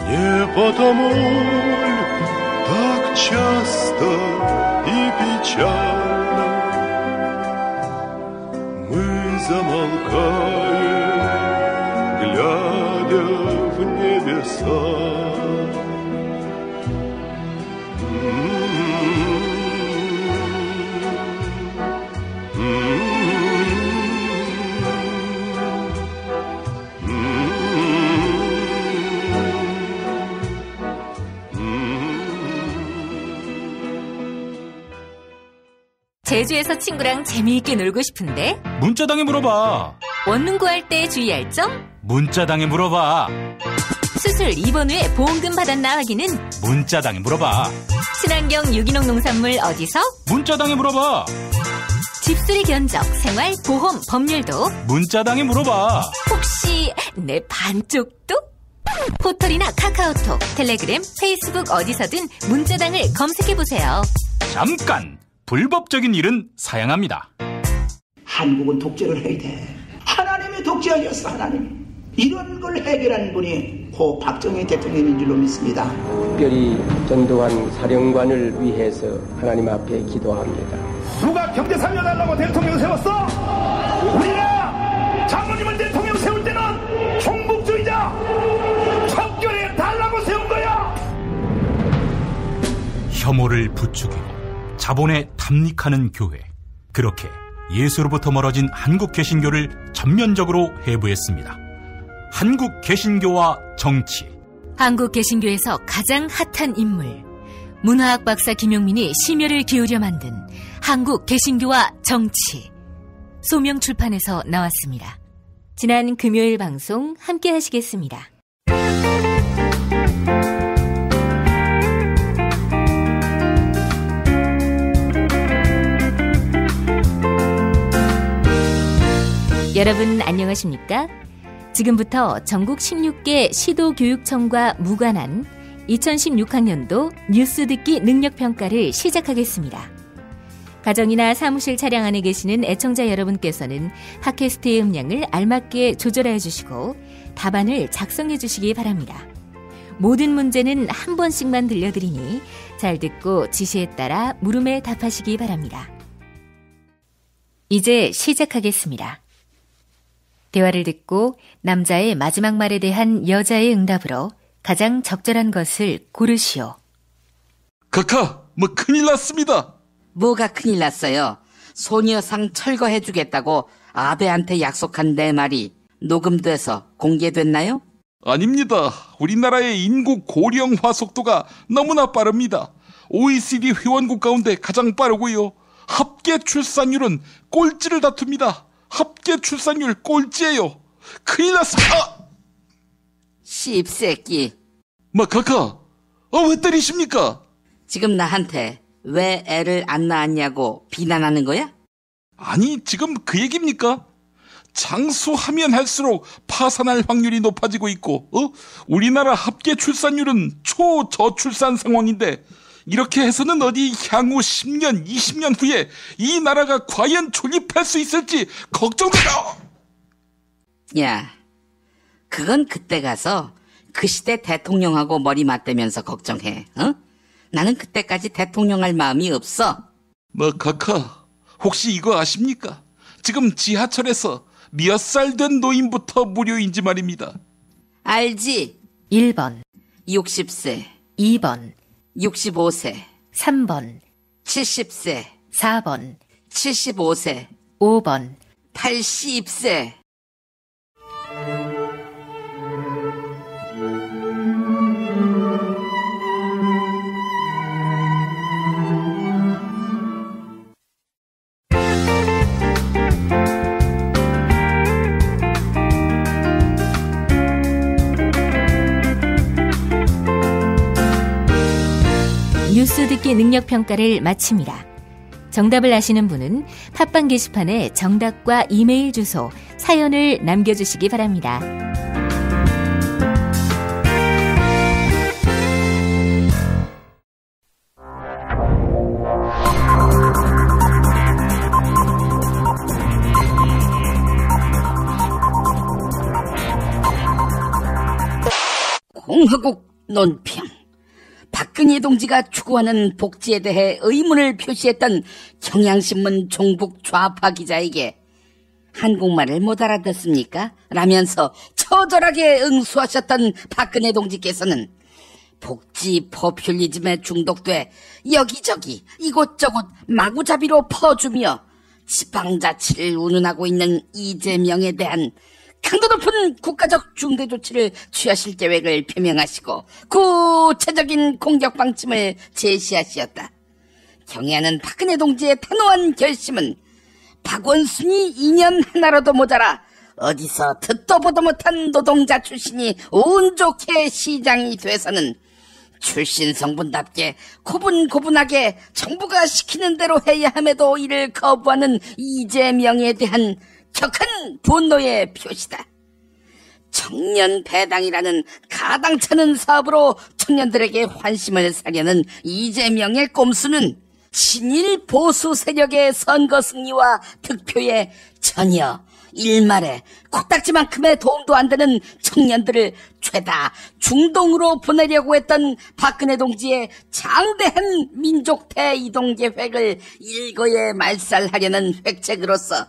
Speaker 16: Не потому ль так часто и печально мы замолкаем, глядя в небеса.
Speaker 1: 제주에서 친구랑 재미있게 놀고 싶은데?
Speaker 6: 문자당에 물어봐.
Speaker 1: 원룸 구할 때 주의할 점?
Speaker 6: 문자당에 물어봐.
Speaker 1: 수술 입원 후에 보험금 받았나 확인은?
Speaker 6: 문자당에 물어봐.
Speaker 1: 친환경 유기농 농산물 어디서?
Speaker 6: 문자당에 물어봐.
Speaker 1: 집수리 견적, 생활, 보험, 법률도?
Speaker 6: 문자당에 물어봐.
Speaker 1: 혹시 내 반쪽도? 포털이나 카카오톡, 텔레그램, 페이스북 어디서든 문자당을 검색해보세요.
Speaker 6: 잠깐! 불법적인 일은 사양합니다.
Speaker 17: 한국은 독재를 해야 돼. 하나님이 독재하셨어, 하나님. 이런 걸 해결하는 분이 고 박정희 대통령인 줄로 믿습니다.
Speaker 18: 특별히 전두환 사령관을 위해서 하나님 앞에 기도합니다.
Speaker 19: 누가 경제 살려달라고 대통령 세웠어? 우리가 장모님을 대통령 세울 때는 종북주의자 척결해 달라고 세운 거야.
Speaker 6: 혐오를 부추기고 자본에 탐닉하는 교회. 그렇게 예수로부터 멀어진 한국 개신교를 전면적으로 해부했습니다. 한국 개신교와 정치.
Speaker 1: 한국 개신교에서 가장 핫한 인물, 문화학 박사 김용민이 심혈을 기울여 만든 한국 개신교와 정치. 소명출판에서 나왔습니다. 지난 금요일 방송 함께 하시겠습니다. 여러분 안녕하십니까? 지금부터 전국 16개 시도교육청과 무관한 2016학년도 뉴스 듣기 능력평가를 시작하겠습니다. 가정이나 사무실 차량 안에 계시는 애청자 여러분께서는 팟캐스트의 음량을 알맞게 조절해 주시고 답안을 작성해 주시기 바랍니다. 모든 문제는 한 번씩만 들려드리니 잘 듣고 지시에 따라 물음에 답하시기 바랍니다. 이제 시작하겠습니다. 대화를 듣고 남자의 마지막 말에 대한 여자의 응답으로 가장 적절한 것을 고르시오.
Speaker 9: 카카, 큰일 났습니다.
Speaker 8: 뭐가 큰일 났어요? 소녀상 철거해주겠다고 아베한테 약속한 내 말이 녹음돼서 공개됐나요?
Speaker 9: 아닙니다. 우리나라의 인구 고령화 속도가 너무나 빠릅니다. OECD 회원국 가운데 가장 빠르고요. 합계 출산율은 꼴찌를 다툽니다. 합계 출산율 꼴찌예요. 큰일 났습니다.
Speaker 8: 씹새끼.
Speaker 9: 카카, 왜 때리십니까?
Speaker 8: 지금 나한테 왜 애를 안 낳았냐고 비난하는 거야?
Speaker 9: 아니, 지금 그 얘기입니까?
Speaker 7: 장수하면 할수록 파산할 확률이 높아지고 있고, 우리나라 합계 출산율은 초저출산 상황인데, 이렇게 해서는 어디 향후 10년, 20년 후에 이 나라가 과연 존립할 수 있을지 걱정되다.
Speaker 8: 야, 그건 그때 가서 그 시대 대통령하고 머리 맞대면서 걱정해. 나는 그때까지 대통령 할 마음이 없어.
Speaker 7: 카카, 혹시 이거 아십니까? 지금 지하철에서 몇 살 된 노인부터 무료인지 말입니다.
Speaker 8: 알지?
Speaker 1: 1번
Speaker 8: 60세,
Speaker 1: 2번
Speaker 8: 65세,
Speaker 1: 3번
Speaker 8: 70세,
Speaker 1: 4번
Speaker 8: 75세,
Speaker 1: 5번
Speaker 8: 80세.
Speaker 1: 뉴스 듣기 능력 평가를 마칩니다. 정답을 아시는 분은 팟빵 게시판에 정답과 이메일 주소, 사연을 남겨주시기 바랍니다.
Speaker 8: 공화국 논평. 박근혜 동지가 추구하는 복지에 대해 의문을 표시했던 경향신문 종북 좌파 기자에게 한국말을 못 알아듣습니까? 라면서 처절하게 응수하셨던 박근혜 동지께서는 복지 포퓰리즘에 중독돼 여기저기 이곳저곳 마구잡이로 퍼주며 지방자치를 운운하고 있는 이재명에 대한 강도 높은 국가적 중대 조치를 취하실 계획을 표명하시고 구체적인 공격 방침을 제시하시었다. 경애하는 박근혜 동지의 단호한 결심은 박원순이 2년 하나로도 모자라 어디서 듣도 보도 못한 노동자 출신이 운 좋게 시장이 돼서는 출신 성분답게 고분고분하게 정부가 시키는 대로 해야 함에도 이를 거부하는 이재명에 대한 격한 분노의 표시다. 청년 배당이라는 가당찮은 사업으로 청년들에게 환심을 사려는 이재명의 꼼수는 친일 보수 세력의 선거 승리와 득표에 전혀 일말에 코딱지만큼의 도움도 안 되는 청년들을 죄다 중동으로 보내려고 했던 박근혜 동지의 장대한 민족 대이동 계획을 일거에 말살하려는 획책으로서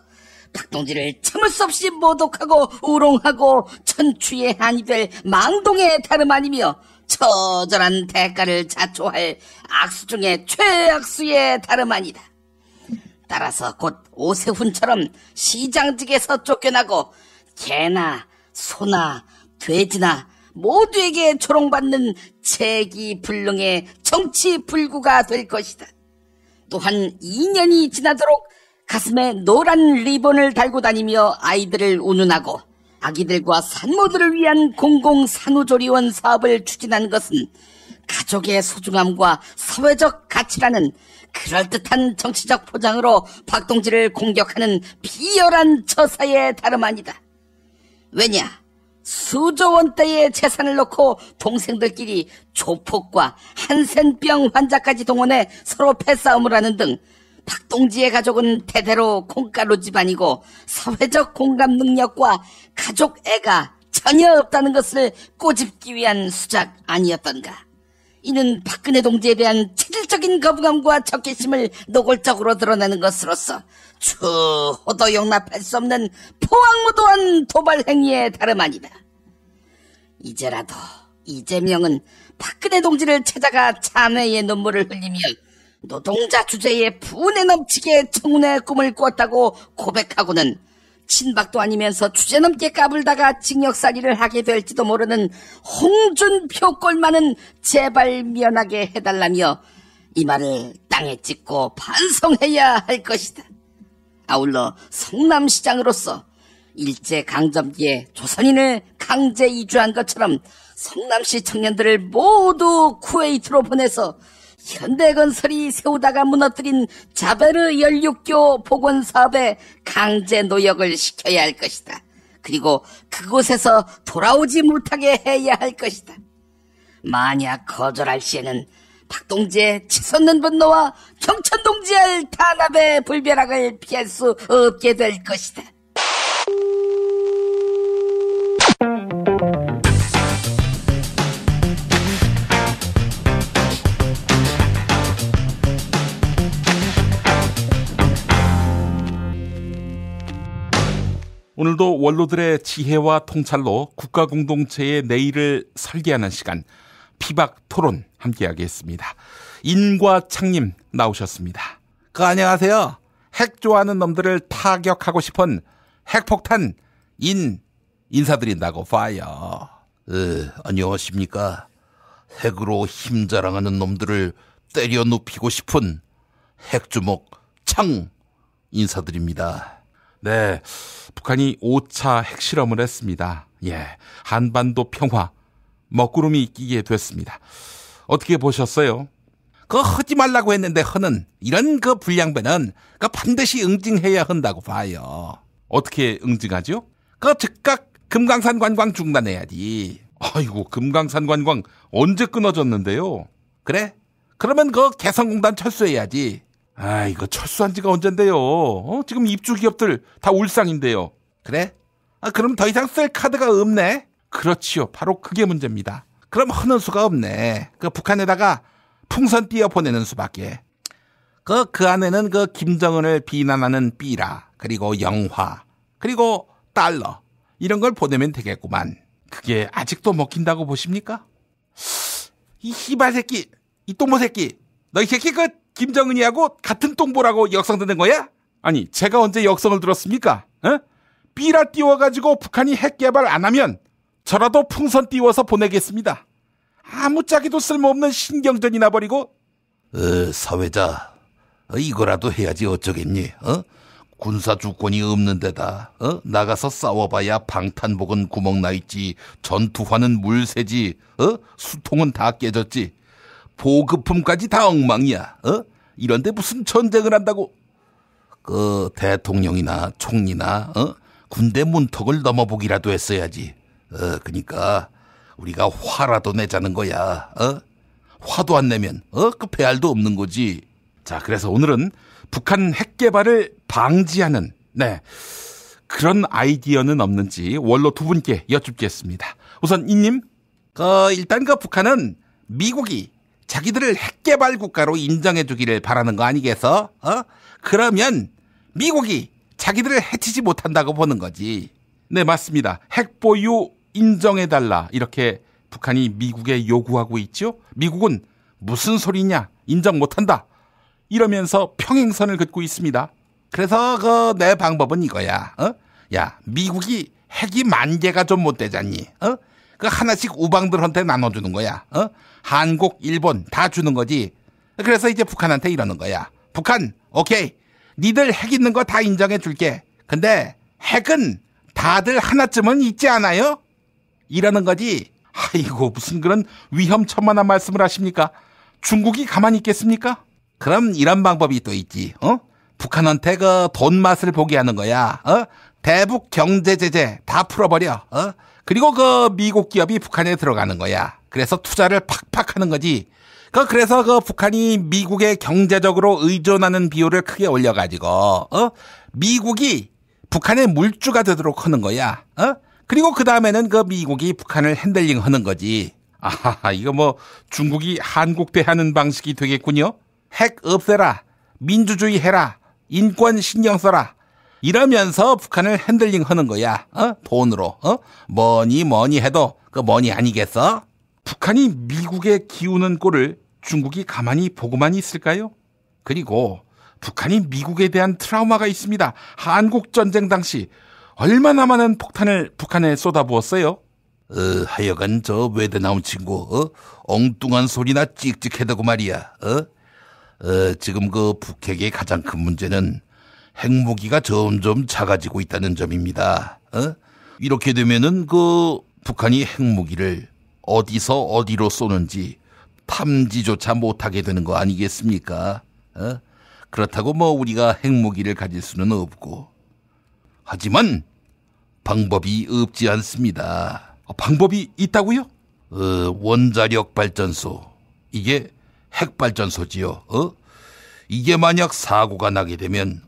Speaker 8: 박 동지를 참을 수 없이 모독하고 우롱하고 천추의 한이 될 망동의 다름 아니며 처절한 대가를 자초할 악수 중에 최악수의 다름 아니다. 따라서 곧 오세훈처럼 시장직에서 쫓겨나고 개나 소나 돼지나 모두에게 조롱받는 재기불능의 정치불구가 될 것이다. 또한 2년이 지나도록 가슴에 노란 리본을 달고 다니며 아이들을 운운하고 아기들과 산모들을 위한 공공산후조리원 사업을 추진한 것은 가족의 소중함과 사회적 가치라는 그럴듯한 정치적 포장으로 박동지를 공격하는 비열한 처사의 다름 아니다. 왜냐? 수조 원대의 재산을 놓고 동생들끼리 조폭과 한센병 환자까지 동원해 서로 패싸움을 하는 등 박동지의 가족은 대대로 콩가루 집안이고 사회적 공감 능력과 가족 애가 전혀 없다는 것을 꼬집기 위한 수작 아니었던가. 이는 박근혜 동지에 대한 체질적인 거부감과 적개심을 노골적으로 드러내는 것으로서 추호도 용납할 수 없는 포악무도한 도발 행위에 다름 아니다. 이제라도 이재명은 박근혜 동지를 찾아가 참회의 눈물을 흘리며 노동자 주제에 분에 넘치게 청운의 꿈을 꾸었다고 고백하고는 친박도 아니면서 주제넘게 까불다가 징역살이를 하게 될지도 모르는 홍준표 꼴만은 제발 면하게 해달라며 이 말을 땅에 찍고 반성해야 할 것이다. 아울러 성남시장으로서 일제강점기에 조선인을 강제 이주한 것처럼 성남시 청년들을 모두 쿠웨이트로 보내서 현대건설이 세우다가 무너뜨린 자베르 연륙교 복원사업에 강제 노역을 시켜야 할 것이다. 그리고 그곳에서 돌아오지 못하게 해야 할 것이다. 만약 거절할 시에는 박동지의 치솟는 분노와 경천동지의 탄압의 불벼락을 피할 수 없게 될 것이다.
Speaker 14: 오늘도 원로들의 지혜와 통찰로 국가공동체의 내일을 설계하는 시간, 피박토론 함께하겠습니다. 인과창님 나오셨습니다. 안녕하세요. 핵 좋아하는 놈들을 타격하고 싶은 핵폭탄 인사드린다고 봐요.
Speaker 9: 안녕하십니까. 핵으로 힘 자랑하는 놈들을 때려 눕히고 싶은 핵주먹 창 인사드립니다.
Speaker 14: 네, 북한이 5차 핵실험을 했습니다. 한반도 평화, 먹구름이 끼게 됐습니다. 어떻게 보셨어요?
Speaker 9: 하지 말라고 했는데 하는 이런 불량배는 반드시 응징해야 한다고 봐요.
Speaker 14: 어떻게 응징하죠?
Speaker 9: 즉각 금강산 관광 중단해야지.
Speaker 14: 아이고, 금강산 관광 언제 끊어졌는데요?
Speaker 9: 그래? 그러면 개성공단 철수해야지.
Speaker 14: 이거 철수한 지가 언젠데요? 지금 입주 기업들 다 울상인데요.
Speaker 9: 그래? 그럼 더 이상 쓸 카드가 없네?
Speaker 14: 그렇지요. 바로 그게 문제입니다.
Speaker 9: 그럼 하는 수가 없네. 북한에다가 풍선 띄워 보내는 수밖에. 그 안에는 김정은을 비난하는 삐라, 그리고 영화, 그리고 달러, 이런 걸 보내면 되겠구만.
Speaker 14: 그게 아직도 먹힌다고 보십니까?
Speaker 9: 이 씨발 새끼, 이 똥보 새끼, 너 이 새끼 김정은이하고 같은 똥보라고 역성 듣는 거야?
Speaker 14: 아니, 제가 언제 역성을 들었습니까? 삐라 띄워가지고 북한이 핵 개발 안 하면 저라도 풍선 띄워서 보내겠습니다. 아무짝에도 쓸모없는 신경전이 나버리고.
Speaker 9: 사회자, 이거라도 해야지 어쩌겠니? 군사 주권이 없는 데다 나가서 싸워봐야 방탄복은 구멍 나있지, 전투화는 물새지, 수통은 다 깨졌지, 보급품까지 다 엉망이야. 이런데 무슨 전쟁을 한다고? 대통령이나 총리나 군대 문턱을 넘어보기라도 했어야지. 그러니까 우리가 화라도 내자는 거야. 화도 안 내면 배알도 없는 거지.
Speaker 14: 자, 그래서 오늘은 북한 핵 개발을 방지하는 그런 아이디어는 없는지 원로 두 분께 여쭙겠습니다. 우선 이님.
Speaker 9: 일단 북한은 미국이 자기들을 핵 개발 국가로 인정해 주기를 바라는 거 아니겠어? 그러면 미국이 자기들을 해치지 못한다고 보는 거지.
Speaker 14: 네, 맞습니다. 핵 보유 인정해달라, 이렇게 북한이 미국에 요구하고 있죠. 미국은 무슨 소리냐, 인정 못한다, 이러면서 평행선을 긋고 있습니다.
Speaker 9: 그래서 내 방법은 이거야. 야, 미국이 핵이 10,000개가 좀 못 되잖니. 하나씩 우방들한테 나눠주는 거야. 한국, 일본 다 주는 거지. 그래서 이제 북한한테 이러는 거야. 북한, 오케이, 니들 핵 있는 거 다 인정해 줄게. 근데 핵은 다들 하나쯤은 있지 않아요? 이러는 거지.
Speaker 14: 아이고, 무슨 그런 위험천만한 말씀을 하십니까? 중국이 가만히 있겠습니까?
Speaker 9: 그럼 이런 방법이 또 있지. 북한한테 돈 맛을 보게 하는 거야. 대북 경제 제재 다 풀어버려. 그리고 미국 기업이 북한에 들어가는 거야. 그래서 투자를 팍팍 하는 거지. 그래서 북한이 미국에 경제적으로 의존하는 비율을 크게 올려가지고 미국이 북한의 물주가 되도록 하는 거야. 그리고 그 다음에는 미국이 북한을 핸들링 하는 거지.
Speaker 14: 이거 중국이 한국 대하는 방식이 되겠군요.
Speaker 9: 핵 없애라, 민주주의 해라, 인권 신경 써라, 이러면서 북한을 핸들링 하는 거야. 돈으로. 뭐니 해도 뭐니 아니겠어?
Speaker 14: 북한이 미국에 기우는 꼴을 중국이 가만히 보고만 있을까요? 그리고 북한이 미국에 대한 트라우마가 있습니다. 한국전쟁 당시 얼마나 많은 폭탄을 북한에 쏟아부었어요?
Speaker 9: 하여간 저 외대 나온 친구 엉뚱한 소리나 찍찍해대고 말이야. 지금 북핵의 가장 큰 문제는 핵무기가 점점 작아지고 있다는 점입니다. 이렇게 되면은 북한이 핵무기를 어디서 어디로 쏘는지
Speaker 14: 탐지조차 못하게 되는 거 아니겠습니까? 그렇다고 뭐 우리가 핵무기를 가질 수는 없고. 하지만 방법이 없지 않습니다.
Speaker 6: 방법이 있다고요?
Speaker 14: 원자력 발전소. 이게 핵발전소지요. 이게 만약 사고가 나게 되면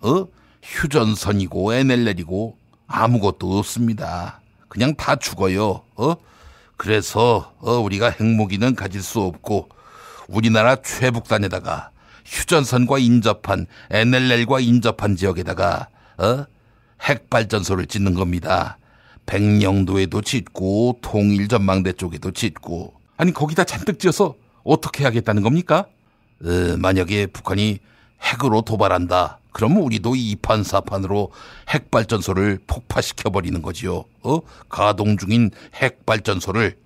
Speaker 14: 휴전선이고 NLL이고 아무것도 없습니다. 그냥 다 죽어요. 그래서 우리가 핵무기는 가질 수 없고 우리나라 최북단에다가 휴전선과 인접한 NLL과 인접한 지역에다가 핵발전소를 짓는 겁니다. 백령도에도 짓고 통일전망대 쪽에도 짓고.
Speaker 6: 아니 거기다 잔뜩 지어서 어떻게 하겠다는 겁니까?
Speaker 14: 만약에 북한이 핵으로 도발한다. 그럼 우리도 이판사판으로 핵발전소를 폭파시켜버리는 거지요. 가동 중인 핵발전소를.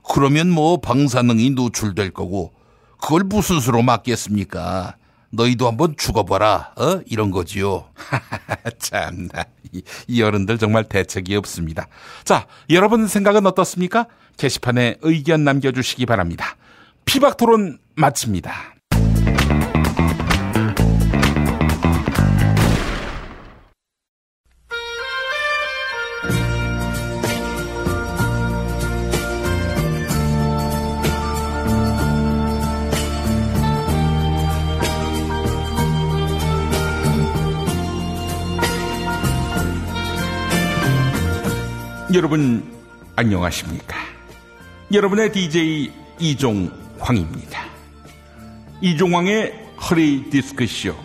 Speaker 14: 그러면 뭐 방사능이 노출될 거고 그걸 무슨 수로 막겠습니까? 너희도 한번 죽어봐라. 이런 거지요.
Speaker 6: 참나, 이 어른들 정말 대책이 없습니다. 자, 여러분 생각은 어떻습니까? 게시판에 의견 남겨주시기 바랍니다. 피박토론 마칩니다. 여러분 안녕하십니까? 여러분의 DJ 이종황입니다. 이종황의 허리 디스크쇼.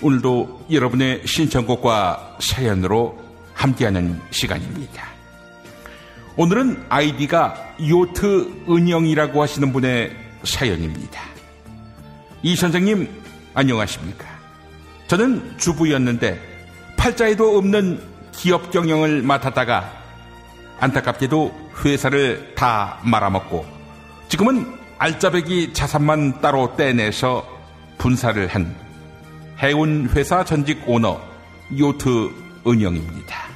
Speaker 6: 오늘도 여러분의 신청곡과 사연으로 함께하는 시간입니다. 오늘은 아이디가 요트 은영이라고 하시는 분의 사연입니다. 이 선생님 안녕하십니까? 저는 주부였는데 팔자에도 없는 기업 경영을 맡았다가 안타깝게도 회사를 다 말아먹고 지금은 알짜배기 자산만 따로 떼내서 분사를 한 해운회사 전직 오너 요트 은영입니다.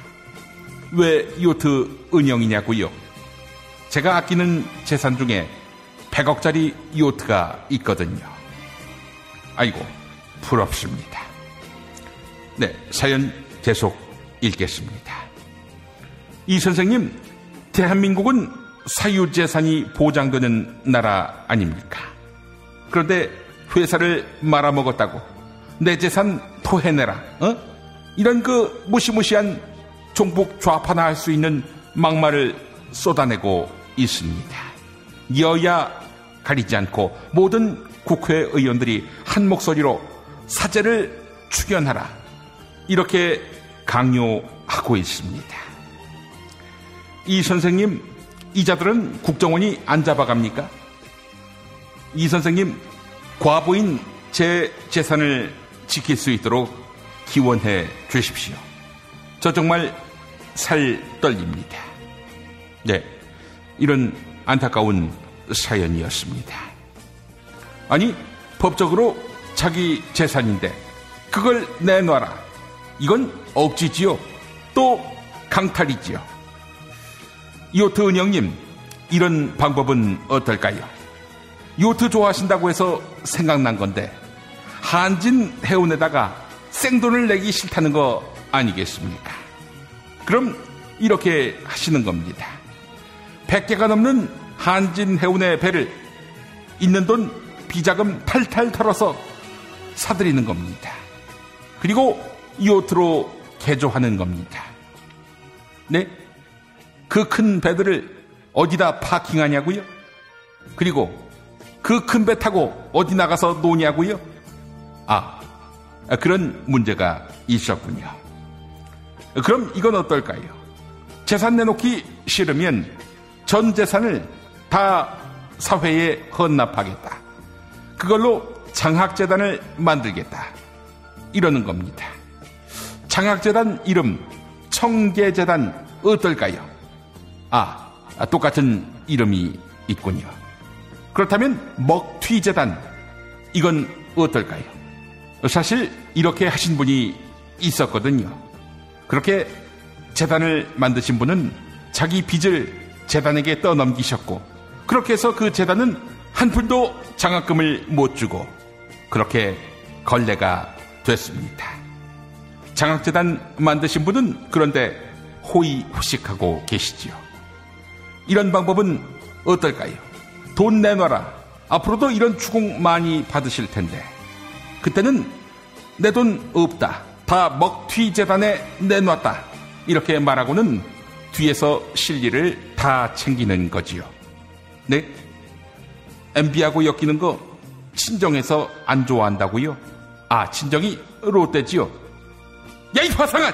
Speaker 6: 왜 요트 은영이냐고요? 제가 아끼는 재산 중에 100억짜리 요트가 있거든요. 아이고 부럽습니다. 네, 사연 계속 읽겠습니다. 이 선생님, 대한민국은 사유재산이 보장되는 나라 아닙니까? 그런데 회사를 말아먹었다고 내 재산 토해내라, 이런 그 무시무시한 종북 좌파나 할 수 있는 막말을 쏟아내고 있습니다. 여야 가리지 않고 모든 국회의원들이 한 목소리로 사죄를 추견하라, 이렇게 강요하고 있습니다. 이 선생님, 이자들은 국정원이 안 잡아갑니까? 이 선생님, 과부인 제 재산을 지킬 수 있도록 기원해 주십시오. 저 정말 살 떨립니다. 네, 이런 안타까운 사연이었습니다. 아니, 법적으로 자기 재산인데 그걸 내놔라. 이건 억지지요. 또 강탈이지요. 요트 은영님, 이런 방법은 어떨까요? 요트 좋아하신다고 해서 생각난 건데 한진 해운에다가 생돈을 내기 싫다는 거 아니겠습니까? 그럼 이렇게 하시는 겁니다. 100개가 넘는 한진 해운의 배를 있는 돈 비자금 탈탈 털어서 사들이는 겁니다. 그리고 요트로 개조하는 겁니다. 네? 그 큰 배들을 어디다 파킹하냐고요? 그리고 그 큰 배 타고 어디 나가서 노냐고요? 그런 문제가 있었군요. 그럼 이건 어떨까요? 재산 내놓기 싫으면 전 재산을 다 사회에 헌납하겠다. 그걸로 장학재단을 만들겠다. 이러는 겁니다. 장학재단 이름 청계재단 어떨까요? 똑같은 이름이 있군요. 그렇다면 먹튀재단, 이건 어떨까요? 사실 이렇게 하신 분이 있었거든요. 그렇게 재단을 만드신 분은 자기 빚을 재단에게 떠넘기셨고, 그렇게 해서 그 재단은
Speaker 14: 한 푼도 장학금을 못 주고 그렇게 걸레가 됐습니다. 장학재단 만드신 분은 그런데 호의호식하고 계시지요. 이런 방법은 어떨까요? 돈 내놔라. 앞으로도 이런 추공 많이 받으실 텐데 그때는 내 돈 없다. 다 먹튀재단에 내놨다. 이렇게 말하고는 뒤에서 실리를 다 챙기는 거지요. 네? MB하고 엮이는 거 친정에서 안 좋아한다고요? 아, 친정이 롯데지요? 야, 이 화상아!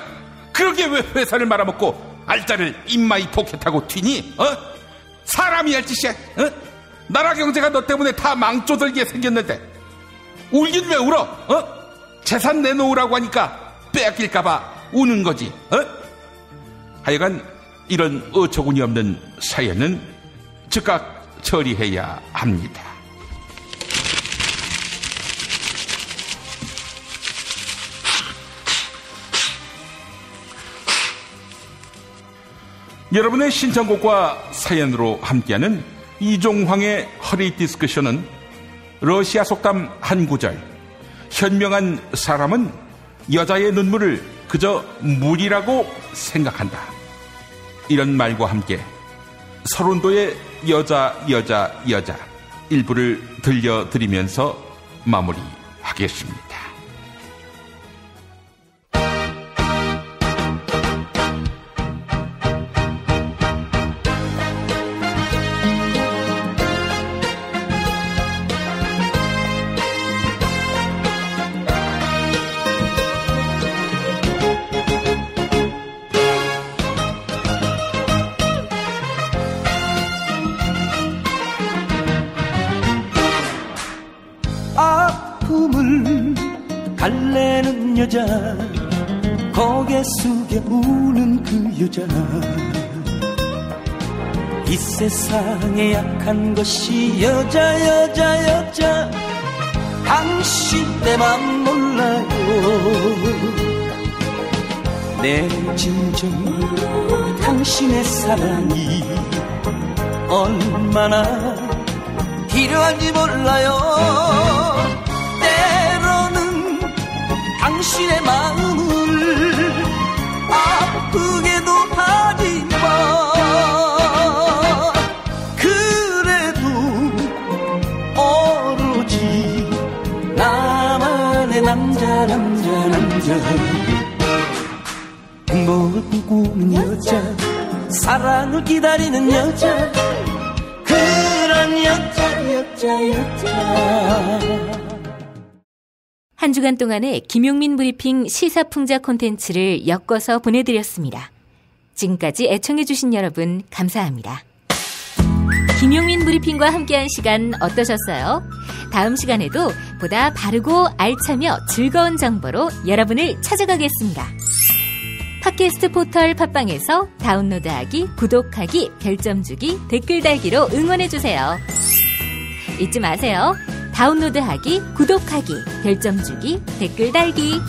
Speaker 14: 그러게 왜 회사를 말아먹고 알짜를 입마이 포켓하고 튀니? 사람이 할 짓이야. 나라 경제가 너 때문에 다 망조들게 생겼는데 울긴 왜 울어? 재산 내놓으라고 하니까 빼앗길까봐 우는 거지. 하여간 이런 어처구니 없는 사연은 즉각 처리해야 합니다. 여러분의 신청곡과 사연으로 함께하는 이종황의 허리 디스크션은 러시아 속담 한 구절, 현명한 사람은 여자의 눈물을 그저 물이라고 생각한다. 이런 말과 함께 서른도의 여자 일부를 들려드리면서 마무리하겠습니다.
Speaker 15: 달래는 여자, 고개 숙여 우는 그 여자. 이 세상에 약한 것이 여자. 당신 때만 몰라요. 내 진정 당신의 사랑이 얼마나 필요한지 몰라요. 때로는 당신의 마음을 아프게도 하지만 그래도 오로지 나만의 남자. 행복을 꿈꾸는 여자, 사랑을 기다리는 여자, 그런 여자.
Speaker 1: 한 주간 동안의 김용민 브리핑 시사풍자 콘텐츠를 엮어서 보내드렸습니다. 지금까지 애청해주신 여러분 감사합니다. 김용민 브리핑과 함께한 시간 어떠셨어요? 다음 시간에도 보다 바르고 알차며 즐거운 정보로 여러분을 찾아가겠습니다. 팟캐스트 포털 팟빵에서 다운로드하기, 구독하기, 별점 주기, 댓글 달기로 응원해주세요. 잊지 마세요. 다운로드하기, 구독하기, 별점 주기, 댓글 달기.